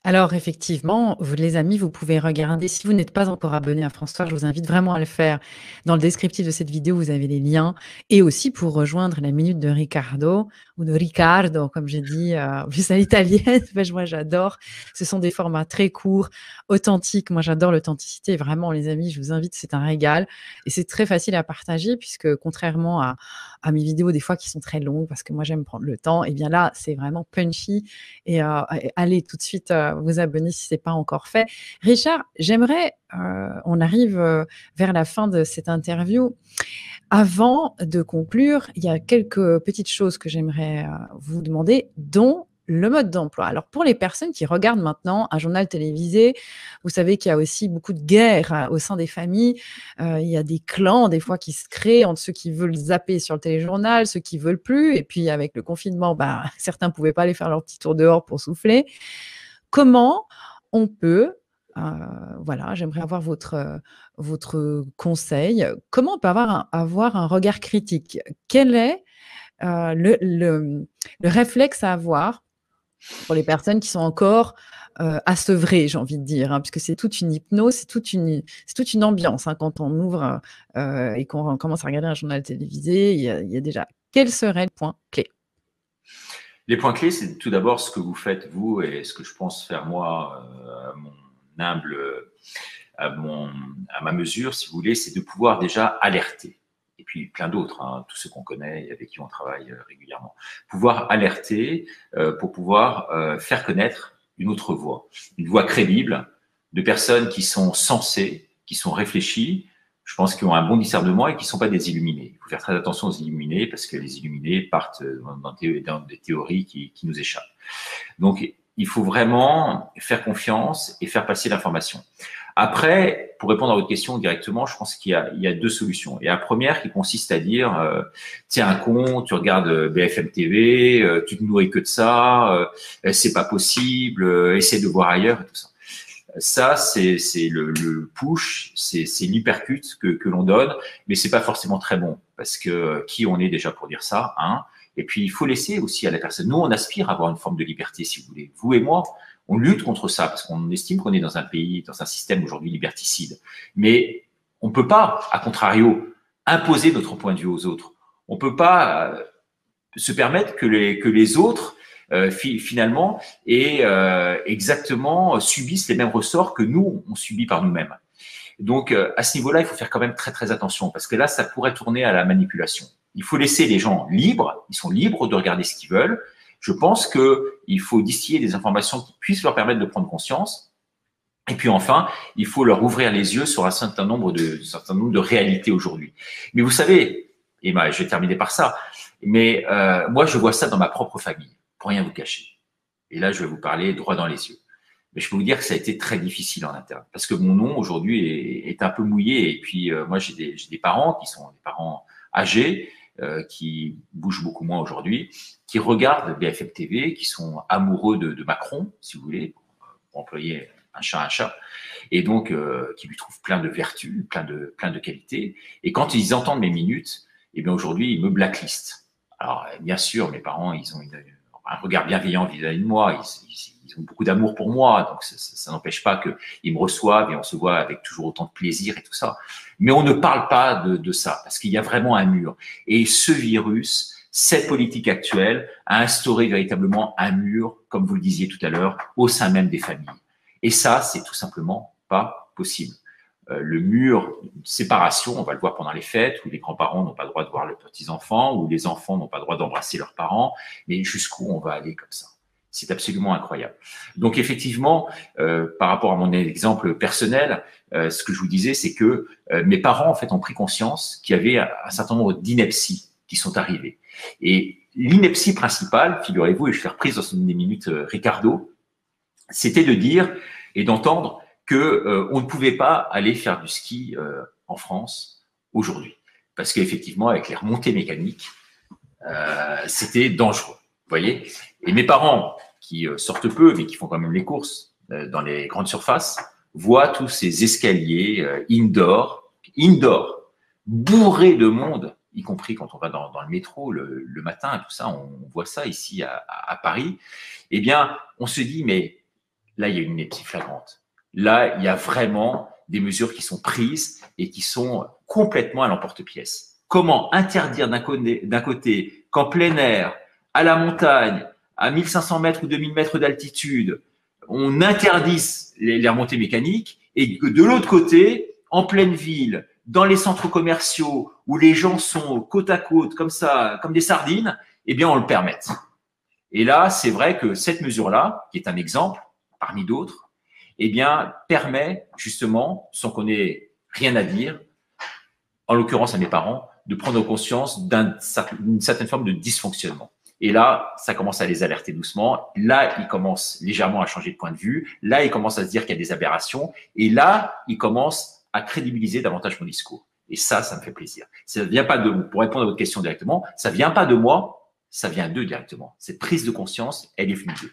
Alors effectivement, vous les amis, vous pouvez regarder. Si vous n'êtes pas encore abonné à France 3, je vous invite vraiment à le faire. Dans le descriptif de cette vidéo, vous avez les liens. Et aussi pour rejoindre la minute de Ricardo, ou de Riccardo, comme j'ai dit, plus à l'italienne. Moi, j'adore. Ce sont des formats très courts, authentiques. Moi, j'adore l'authenticité. Vraiment, les amis, je vous invite, c'est un régal. Et c'est très facile à partager puisque contrairement à mes vidéos, des fois, qui sont très longues, parce que moi, j'aime prendre le temps, et bien là, c'est vraiment punchy. Et allez tout de suite vous abonner si ce n'est pas encore fait. Richard, j'aimerais, on arrive vers la fin de cette interview. Avant de conclure, il y a quelques petites choses que j'aimerais vous demander, dont le mode d'emploi. Alors, pour les personnes qui regardent maintenant un journal télévisé, vous savez qu'il y a aussi beaucoup de guerres au sein des familles. Il y a des clans, des fois, qui se créent entre ceux qui veulent zapper sur le téléjournal, ceux qui ne veulent plus. Et puis, avec le confinement, certains ne pouvaient pas aller faire leur petit tour dehors pour souffler. Comment on peut, voilà, j'aimerais avoir votre conseil. Comment on peut avoir un regard critique? Quel est le réflexe à avoir pour les personnes qui sont encore à sevrer, j'ai envie de dire, puisque c'est toute une hypnose, c'est toute une ambiance quand on ouvre et qu'on commence à regarder un journal télévisé. Il y a déjà, quel serait le point clé? Les points clés, c'est tout d'abord ce que vous faites, vous, et ce que je pense faire moi, à ma mesure, si vous voulez, c'est de pouvoir déjà alerter. Et puis plein d'autres, tous ceux qu'on connaît et avec qui on travaille régulièrement. Pouvoir alerter pour pouvoir faire connaître une autre voix. Une voix crédible de personnes qui sont sensées, qui sont réfléchies, je pense qu'ils ont un bon discernement et qui ne sont pas des illuminés. Il faut faire très attention aux illuminés parce que les illuminés partent dans des théories qui nous échappent. Donc, il faut vraiment faire confiance et faire passer l'information. Après, pour répondre à votre question directement, je pense qu'il y a deux solutions. Il y a la première qui consiste à dire tiens, un con, tu regardes BFM TV, tu te nourris que de ça, c'est pas possible, essaie de voir ailleurs et tout ça. Ça, c'est le push, c'est l'hypercute que l'on donne, mais c'est pas forcément très bon parce que qui on est déjà pour dire ça, Et puis il faut laisser aussi à la personne. Nous, on aspire à avoir une forme de liberté, si vous voulez. Vous et moi, on lutte contre ça parce qu'on estime qu'on est dans un pays, dans un système aujourd'hui liberticide. Mais on peut pas, à contrario, imposer notre point de vue aux autres. On peut pas se permettre que les autres finalement et exactement subissent les mêmes ressorts que nous on subit par nous-mêmes. Donc à ce niveau-là, il faut faire quand même très très attention parce que là, ça pourrait tourner à la manipulation. Il faut laisser les gens libres, ils sont libres de regarder ce qu'ils veulent. Je pense qu'il faut distiller des informations qui puissent leur permettre de prendre conscience. Et puis enfin, il faut leur ouvrir les yeux sur un certain nombre de réalités aujourd'hui. Mais vous savez, Emma, je vais terminer par ça, mais moi je vois ça dans ma propre famille. Pour rien vous cacher. Et là, je vais vous parler droit dans les yeux. Mais je peux vous dire que ça a été très difficile en interne. Parce que mon nom, aujourd'hui, est un peu mouillé. Et puis, moi, j'ai des parents qui sont des parents âgés. qui bougent beaucoup moins aujourd'hui, qui regardent BFM TV, qui sont amoureux de Macron, si vous voulez, pour employer un chat, et donc qui lui trouvent plein de vertus, plein de qualités. Et quand ils entendent mes minutes, eh bien aujourd'hui, ils me blacklistent. Alors, bien sûr, mes parents, ils ont un regard bienveillant vis-à-vis de moi, ils ont beaucoup d'amour pour moi, donc ça n'empêche pas qu'ils me reçoivent et on se voit avec toujours autant de plaisir et tout ça. Mais on ne parle pas de ça, parce qu'il y a vraiment un mur. Et ce virus, cette politique actuelle, a instauré véritablement un mur, comme vous le disiez tout à l'heure, au sein même des familles. Et ça, c'est tout simplement pas possible. Le mur de séparation, on va le voir pendant les fêtes, où les grands-parents n'ont pas le droit de voir leurs petits-enfants, où les enfants n'ont pas le droit d'embrasser leurs parents, mais jusqu'où on va aller comme ça? C'est absolument incroyable. Donc effectivement, par rapport à mon exemple personnel, ce que je vous disais, c'est que mes parents en fait ont pris conscience qu'il y avait un certain nombre d'inepties qui sont arrivées. Et l'ineptie principale, figurez-vous, et je fais reprise dans une des minutes Ricardo, c'était de dire et d'entendre que on ne pouvait pas aller faire du ski en France aujourd'hui, parce qu'effectivement, avec les remontées mécaniques, c'était dangereux. Vous voyez. Et mes parents, qui sortent peu, mais qui font quand même les courses dans les grandes surfaces, voient tous ces escaliers indoor, bourrés de monde, y compris quand on va dans le métro le matin, tout ça, on voit ça ici à Paris. Eh bien, on se dit, mais là, il y a une ineptie flagrante. Là, il y a vraiment des mesures qui sont prises et qui sont complètement à l'emporte-pièce. Comment interdire d'un côté qu'en plein air, à la montagne, à 1500 mètres ou 2000 mètres d'altitude, on interdise les remontées mécaniques et que de l'autre côté, en pleine ville, dans les centres commerciaux où les gens sont côte à côte, comme ça, comme des sardines, eh bien, on le permette. Et là, c'est vrai que cette mesure-là, qui est un exemple parmi d'autres, eh bien, permet justement, sans qu'on ait rien à dire, en l'occurrence à mes parents, de prendre conscience d'une certaine forme de dysfonctionnement. Et là, ça commence à les alerter doucement. Là, ils commencent légèrement à changer de point de vue. Là, ils commencent à se dire qu'il y a des aberrations. Et là, ils commencent à crédibiliser davantage mon discours. Et ça me fait plaisir. Ça vient pas pour répondre à votre question directement, ça vient pas de moi, ça vient d'eux directement. Cette prise de conscience, elle est venue d'eux.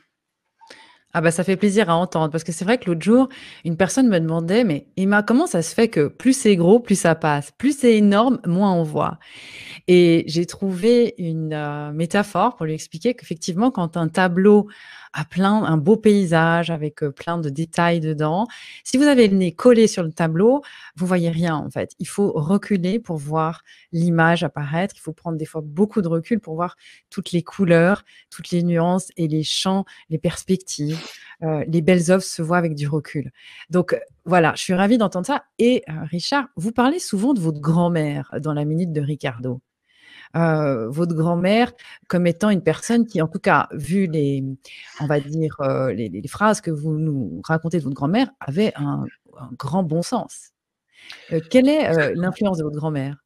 Ah bah ça fait plaisir à entendre parce que c'est vrai que l'autre jour, une personne me demandait, mais Emma, comment ça se fait que plus c'est gros, plus ça passe, plus c'est énorme, moins on voit. Et j'ai trouvé une métaphore pour lui expliquer qu'effectivement, quand un tableau a un beau paysage avec plein de détails dedans, si vous avez le nez collé sur le tableau, vous voyez rien en fait. Il faut reculer pour voir l'image apparaître. Il faut prendre des fois beaucoup de recul pour voir toutes les couleurs, toutes les nuances et les champs, les perspectives. Les belles œuvres se voient avec du recul. Donc voilà, je suis ravie d'entendre ça. Et Richard, vous parlez souvent de votre grand-mère dans la minute de Ricardo. Votre grand-mère comme étant une personne qui, en tout cas, vu on va dire, les phrases que vous nous racontez de votre grand-mère, avait un grand bon sens. Quelle est l'influence de votre grand-mère?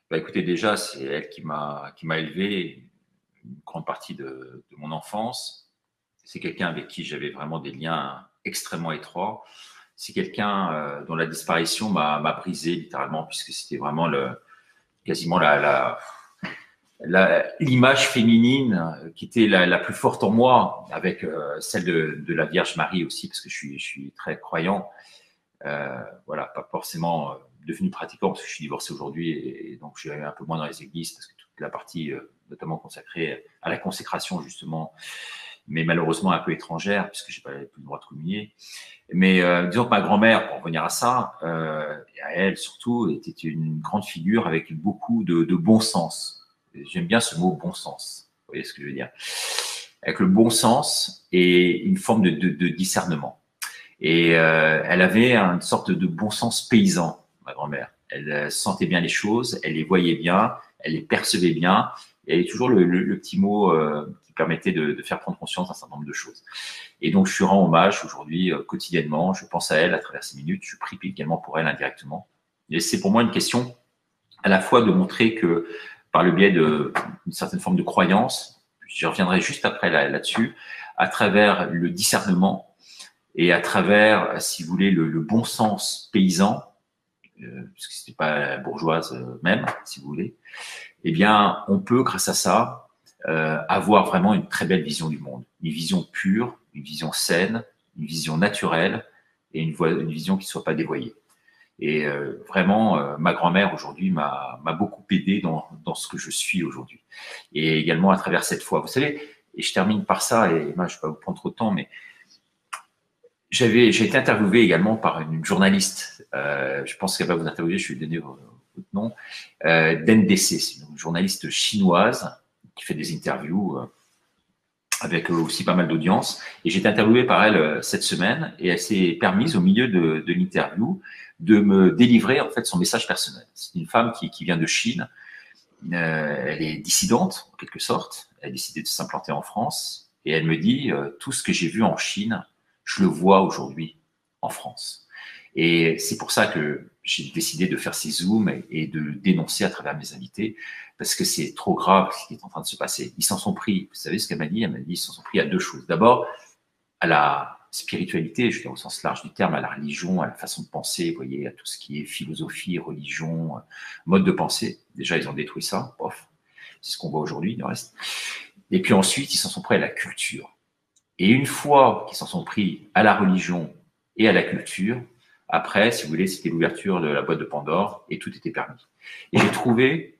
Bah, écoutez, déjà, c'est elle qui m'a élevé une grande partie de mon enfance. C'est quelqu'un avec qui j'avais vraiment des liens extrêmement étroits. C'est quelqu'un dont la disparition m'a brisé littéralement, puisque c'était vraiment quasiment l'image féminine qui était la plus forte en moi, avec celle de la Vierge Marie aussi, parce que je suis très croyant. Voilà, pas forcément devenu pratiquant, parce que je suis divorcé aujourd'hui et donc je suis un peu moins dans les églises, parce que toute la partie notamment consacrée à la consécration justement, mais malheureusement un peu étrangère, puisque j'ai pas plus le droit de communier. Mais disons que ma grand-mère, pour revenir à ça, et à elle surtout, était une grande figure avec beaucoup de bon sens. J'aime bien ce mot bon sens. Vous voyez ce que je veux dire? Avec le bon sens et une forme de discernement. Et elle avait une sorte de bon sens paysan, ma grand-mère. Elle sentait bien les choses, elle les voyait bien, elle les percevait bien. Et elle avait toujours le petit mot qui permettait de faire prendre conscience d'un certain nombre de choses. Et donc, je lui rends hommage aujourd'hui quotidiennement. Je pense à elle à travers ces minutes. Je prie également pour elle indirectement. Et c'est pour moi une question à la fois de montrer que par le biais d'une certaine forme de croyance, je reviendrai juste après là-dessus, à travers le discernement et à travers, si vous voulez, le bon sens paysan, parce que c'était pas bourgeoise même, si vous voulez, eh bien, on peut, grâce à ça, avoir vraiment une très belle vision du monde, une vision pure, une vision saine, une vision naturelle et une vision qui ne soit pas dévoyée. Et vraiment, ma grand-mère aujourd'hui m'a beaucoup aidé dans ce que je suis aujourd'hui. Et également à travers cette foi. Vous savez, et je termine par ça, et moi je ne vais pas vous prendre trop de temps, mais j'ai été interviewé également par une journaliste. Je pense qu'elle va vous interviewer, je vais lui donner votre nom. d'NDC, c'est une journaliste chinoise qui fait des interviews avec aussi pas mal d'audience. Et j'ai été interviewé par elle cette semaine et elle s'est permise au milieu de l'interview de me délivrer en fait son message personnel. C'est une femme qui vient de Chine. Elle est dissidente en quelque sorte. Elle a décidé de s'implanter en France et elle me dit tout ce que j'ai vu en Chine, je le vois aujourd'hui en France. Et c'est pour ça que j'ai décidé de faire ces zooms et de dénoncer à travers mes invités, parce que c'est trop grave ce qui est en train de se passer. Ils s'en sont pris, vous savez ce qu'elle m'a dit? Elle m'a dit ils s'en sont pris à deux choses. D'abord, à la spiritualité, je veux dire au sens large du terme, à la religion, à la façon de penser, vous voyez, à tout ce qui est philosophie, religion, mode de pensée. Déjà, ils ont détruit ça, pof. C'est ce qu'on voit aujourd'hui, du reste. Et puis ensuite, ils s'en sont pris à la culture. Et une fois qu'ils s'en sont pris à la religion et à la culture, après, si vous voulez, c'était l'ouverture de la boîte de Pandore et tout était permis. Et j'ai trouvé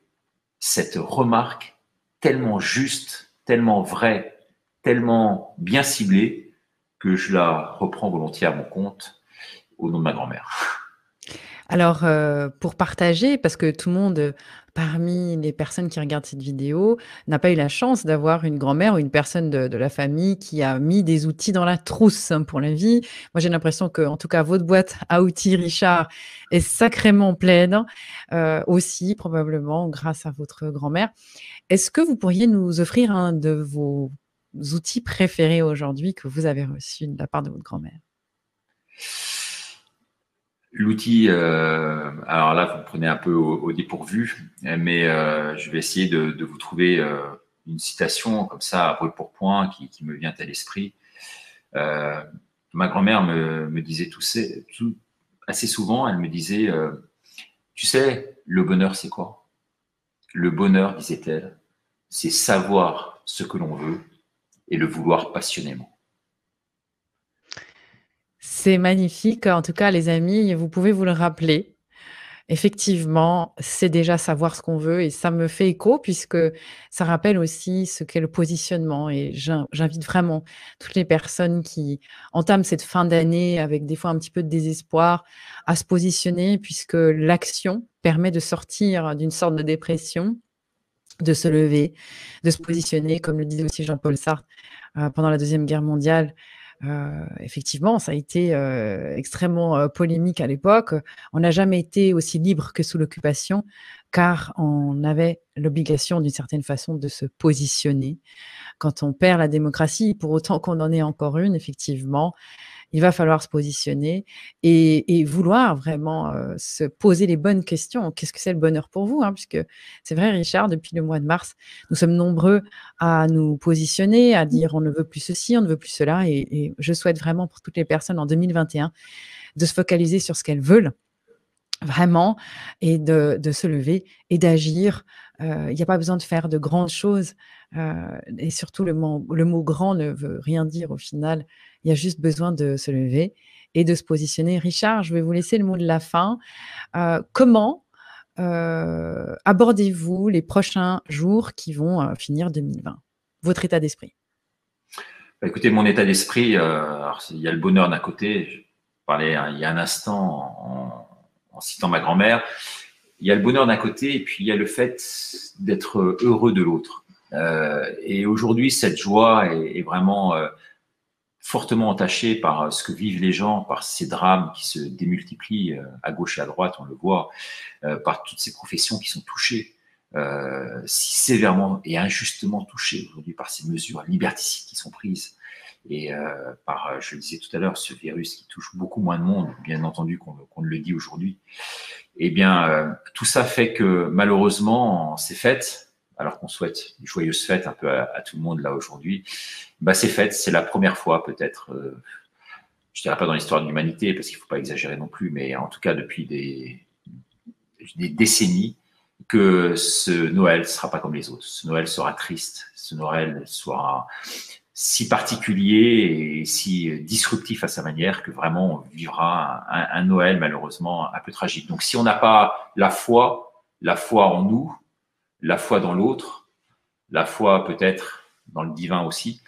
cette remarque tellement juste, tellement vraie, tellement bien ciblée que je la reprends volontiers à mon compte au nom de ma grand-mère. Alors, pour partager, parce que tout le monde, parmi les personnes qui regardent cette vidéo, n'a pas eu la chance d'avoir une grand-mère ou une personne de la famille qui a mis des outils dans la trousse, hein, pour la vie. Moi, j'ai l'impression qu'en tout cas, votre boîte à outils, Richard, est sacrément pleine, aussi probablement grâce à votre grand-mère. Est-ce que vous pourriez nous offrir un de vos outils préférés aujourd'hui que vous avez reçu de la part de votre grand-mère? L'outil, alors là, vous me prenez un peu au dépourvu, mais je vais essayer de vous trouver une citation comme ça, à brûle pour point, qui me vient à l'esprit. Ma grand-mère me disait assez souvent, elle me disait, tu sais, le bonheur, c'est quoi? Le bonheur, disait-elle, c'est savoir ce que l'on veut et le vouloir passionnément. C'est magnifique. En tout cas, les amis, vous pouvez vous le rappeler. Effectivement, c'est déjà savoir ce qu'on veut et ça me fait écho puisque ça rappelle aussi ce qu'est le positionnement et j'invite vraiment toutes les personnes qui entament cette fin d'année avec des fois un petit peu de désespoir à se positionner puisque l'action permet de sortir d'une sorte de dépression, de se lever, de se positionner, comme le disait aussi Jean-Paul Sartre, pendant la Deuxième Guerre mondiale. Effectivement, ça a été, extrêmement, polémique à l'époque. On n'a jamais été aussi libre que sous l'occupation, car on avait l'obligation, d'une certaine façon, de se positionner. Quand on perd la démocratie, pour autant qu'on en ait encore une, effectivement, il va falloir se positionner et vouloir vraiment, se poser les bonnes questions. Qu'est-ce que c'est le bonheur pour vous, hein? Puisque c'est vrai, Richard, depuis le mois de mars, nous sommes nombreux à nous positionner, à dire: «On ne veut plus ceci, on ne veut plus cela» et je souhaite vraiment pour toutes les personnes en 2021 de se focaliser sur ce qu'elles veulent vraiment et de se lever et d'agir. Il y a pas besoin de faire de grandes choses, et surtout le mot «grand» ne veut rien dire au final. Il y a juste besoin de se lever et de se positionner. Richard, je vais vous laisser le mot de la fin. Comment, abordez-vous les prochains jours qui vont, finir 2020? Votre état d'esprit? Bah, écoutez, mon état d'esprit, alors il y a le bonheur d'un côté, je parlais il y a un instant en citant ma grand-mère, il y a le bonheur d'un côté et puis il y a le fait d'être heureux de l'autre. Et aujourd'hui, cette joie est vraiment fortement entachée par ce que vivent les gens, par ces drames qui se démultiplient à gauche et à droite, on le voit, par toutes ces professions qui sont touchées, si sévèrement et injustement touchées aujourd'hui par ces mesures liberticides qui sont prises et par, je le disais tout à l'heure, ce virus qui touche beaucoup moins de monde, bien entendu qu'on ne le dit aujourd'hui. Eh bien, tout ça fait que malheureusement, ces fêtes, alors qu'on souhaite une joyeuse fête un peu à tout le monde là aujourd'hui, bah, ces fêtes, c'est la première fois peut-être, je dirais pas dans l'histoire de l'humanité parce qu'il faut pas exagérer non plus, mais en tout cas depuis des décennies que ce Noël ne sera pas comme les autres. Ce Noël sera triste, ce Noël sera si particulier et si disruptif à sa manière que vraiment on vivra un Noël malheureusement un peu tragique. Donc si on n'a pas la foi en nous, la foi dans l'autre, la foi peut-être dans le divin aussi,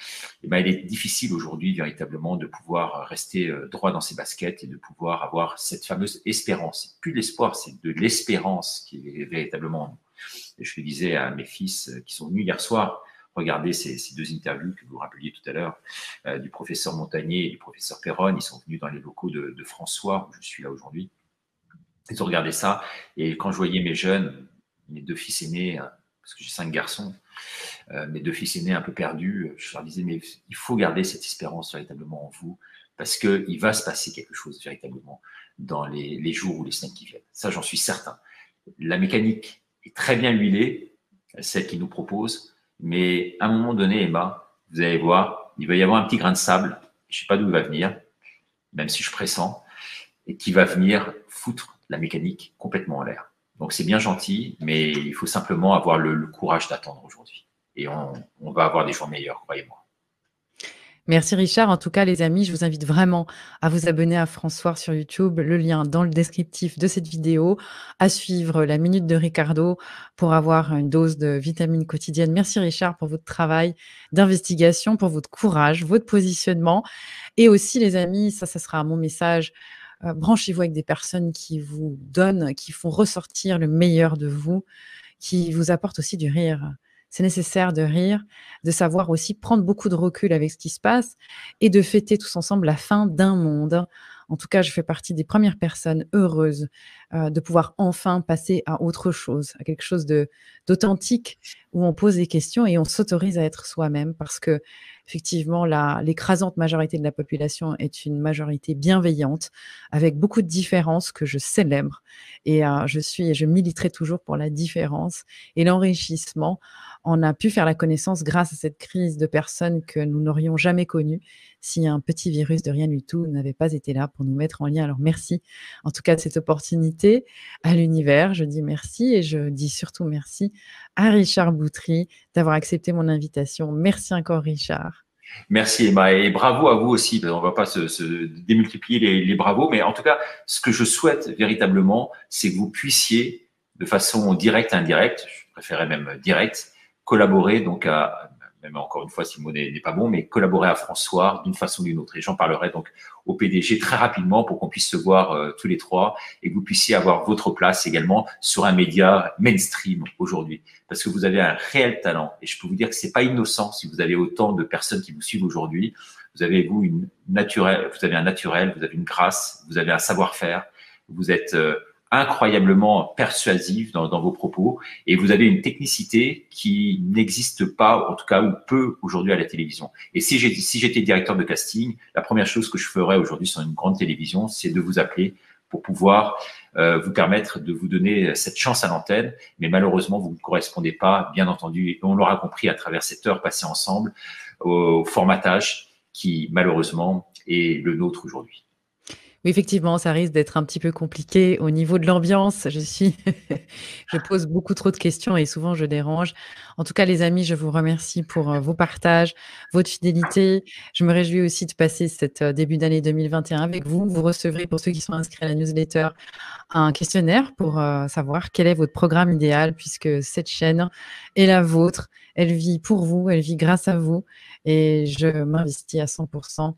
eh ben, il est difficile aujourd'hui véritablement de pouvoir rester droit dans ses baskets et de pouvoir avoir cette fameuse espérance. C'est plus de l'espoir, c'est de l'espérance qui est véritablement en nous. Et je le disais à mes fils qui sont venus hier soir, regardez ces deux interviews que vous rappeliez tout à l'heure, du professeur Montagnier et du professeur Perronne. Ils sont venus dans les locaux de François, où je suis là aujourd'hui. Ils ont regardé ça. Et quand je voyais mes jeunes, mes deux fils aînés, parce que j'ai 5 garçons, mes deux fils aînés un peu perdus, je leur disais, mais il faut garder cette espérance véritablement en vous, parce qu'il va se passer quelque chose véritablement dans les jours ou les semaines qui viennent. Ça, j'en suis certain. La mécanique est très bien huilée, celle qu'il nous propose, mais à un moment donné, Emma, vous allez voir, il va y avoir un petit grain de sable, je ne sais pas d'où il va venir, même si je pressens, et qui va venir foutre la mécanique complètement en l'air. Donc c'est bien gentil, mais il faut simplement avoir le courage d'attendre aujourd'hui. Et on va avoir des jours meilleurs, croyez-moi. Merci Richard. En tout cas, les amis, je vous invite vraiment à vous abonner à François sur YouTube. Le lien dans le descriptif de cette vidéo, à suivre la Minute de Ricardo pour avoir une dose de vitamines quotidienne. Merci Richard pour votre travail d'investigation, pour votre courage, votre positionnement. Et aussi, les amis, ça sera mon message. Branchez-vous avec des personnes qui vous donnent, qui font ressortir le meilleur de vous, qui vous apportent aussi du rire. C'est nécessaire de rire, de savoir aussi prendre beaucoup de recul avec ce qui se passe et de fêter tous ensemble la fin d'un monde. En tout cas, je fais partie des premières personnes heureuses de pouvoir enfin passer à autre chose, à quelque chose d'authentique où on pose des questions et on s'autorise à être soi-même parce que effectivement, l'écrasante majorité de la population est une majorité bienveillante avec beaucoup de différences que je célèbre et je militerai toujours pour la différence et l'enrichissement. On a pu faire la connaissance grâce à cette crise de personnes que nous n'aurions jamais connues si un petit virus de rien du tout n'avait pas été là pour nous mettre en lien. Alors merci en tout cas de cette opportunité à l'univers. Je dis merci et je dis surtout merci à Richard Boutry d'avoir accepté mon invitation. Merci encore Richard. Merci Emma et bravo à vous aussi. On ne va pas se démultiplier les bravos, mais en tout cas, ce que je souhaite véritablement, c'est que vous puissiez, de façon directe et indirecte, je préférais même directe, collaborer donc même encore une fois si le mot n'est pas bon, mais collaborer à François d'une façon ou d'une autre. Et j'en parlerai donc au PDG très rapidement pour qu'on puisse se voir tous les trois et que vous puissiez avoir votre place également sur un média mainstream aujourd'hui. Parce que vous avez un réel talent et je peux vous dire que c'est pas innocent si vous avez autant de personnes qui vous suivent aujourd'hui. Vous avez un naturel, vous avez une grâce, vous avez un savoir-faire, vous êtes incroyablement persuasif dans vos propos et vous avez une technicité qui n'existe pas, en tout cas ou peu aujourd'hui à la télévision. Et si j'étais directeur de casting, la première chose que je ferais aujourd'hui sur une grande télévision, c'est de vous appeler pour pouvoir vous permettre de vous donner cette chance à l'antenne. Mais malheureusement, vous ne correspondez pas, bien entendu, et on l'aura compris à travers cette heure passée ensemble, au formatage qui malheureusement est le nôtre aujourd'hui. Oui, effectivement, ça risque d'être un petit peu compliqué au niveau de l'ambiance. Je pose beaucoup trop de questions et souvent je dérange. En tout cas, les amis, je vous remercie pour vos partages, votre fidélité. Je me réjouis aussi de passer cette début d'année 2021 avec vous. Vous recevrez, pour ceux qui sont inscrits à la newsletter, un questionnaire pour savoir quel est votre programme idéal puisque cette chaîne est la vôtre. Elle vit pour vous, elle vit grâce à vous et je m'investis à 100%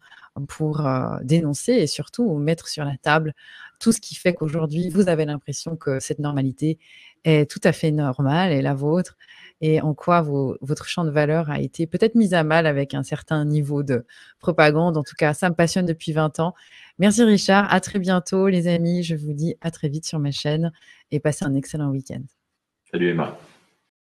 pour dénoncer et surtout mettre sur la table tout ce qui fait qu'aujourd'hui, vous avez l'impression que cette normalité est tout à fait normale, est la vôtre, et en quoi votre champ de valeur a été peut-être mis à mal avec un certain niveau de propagande. En tout cas, ça me passionne depuis 20 ans. Merci Richard, à très bientôt les amis. Je vous dis à très vite sur ma chaîne et passez un excellent week-end. Salut Emma.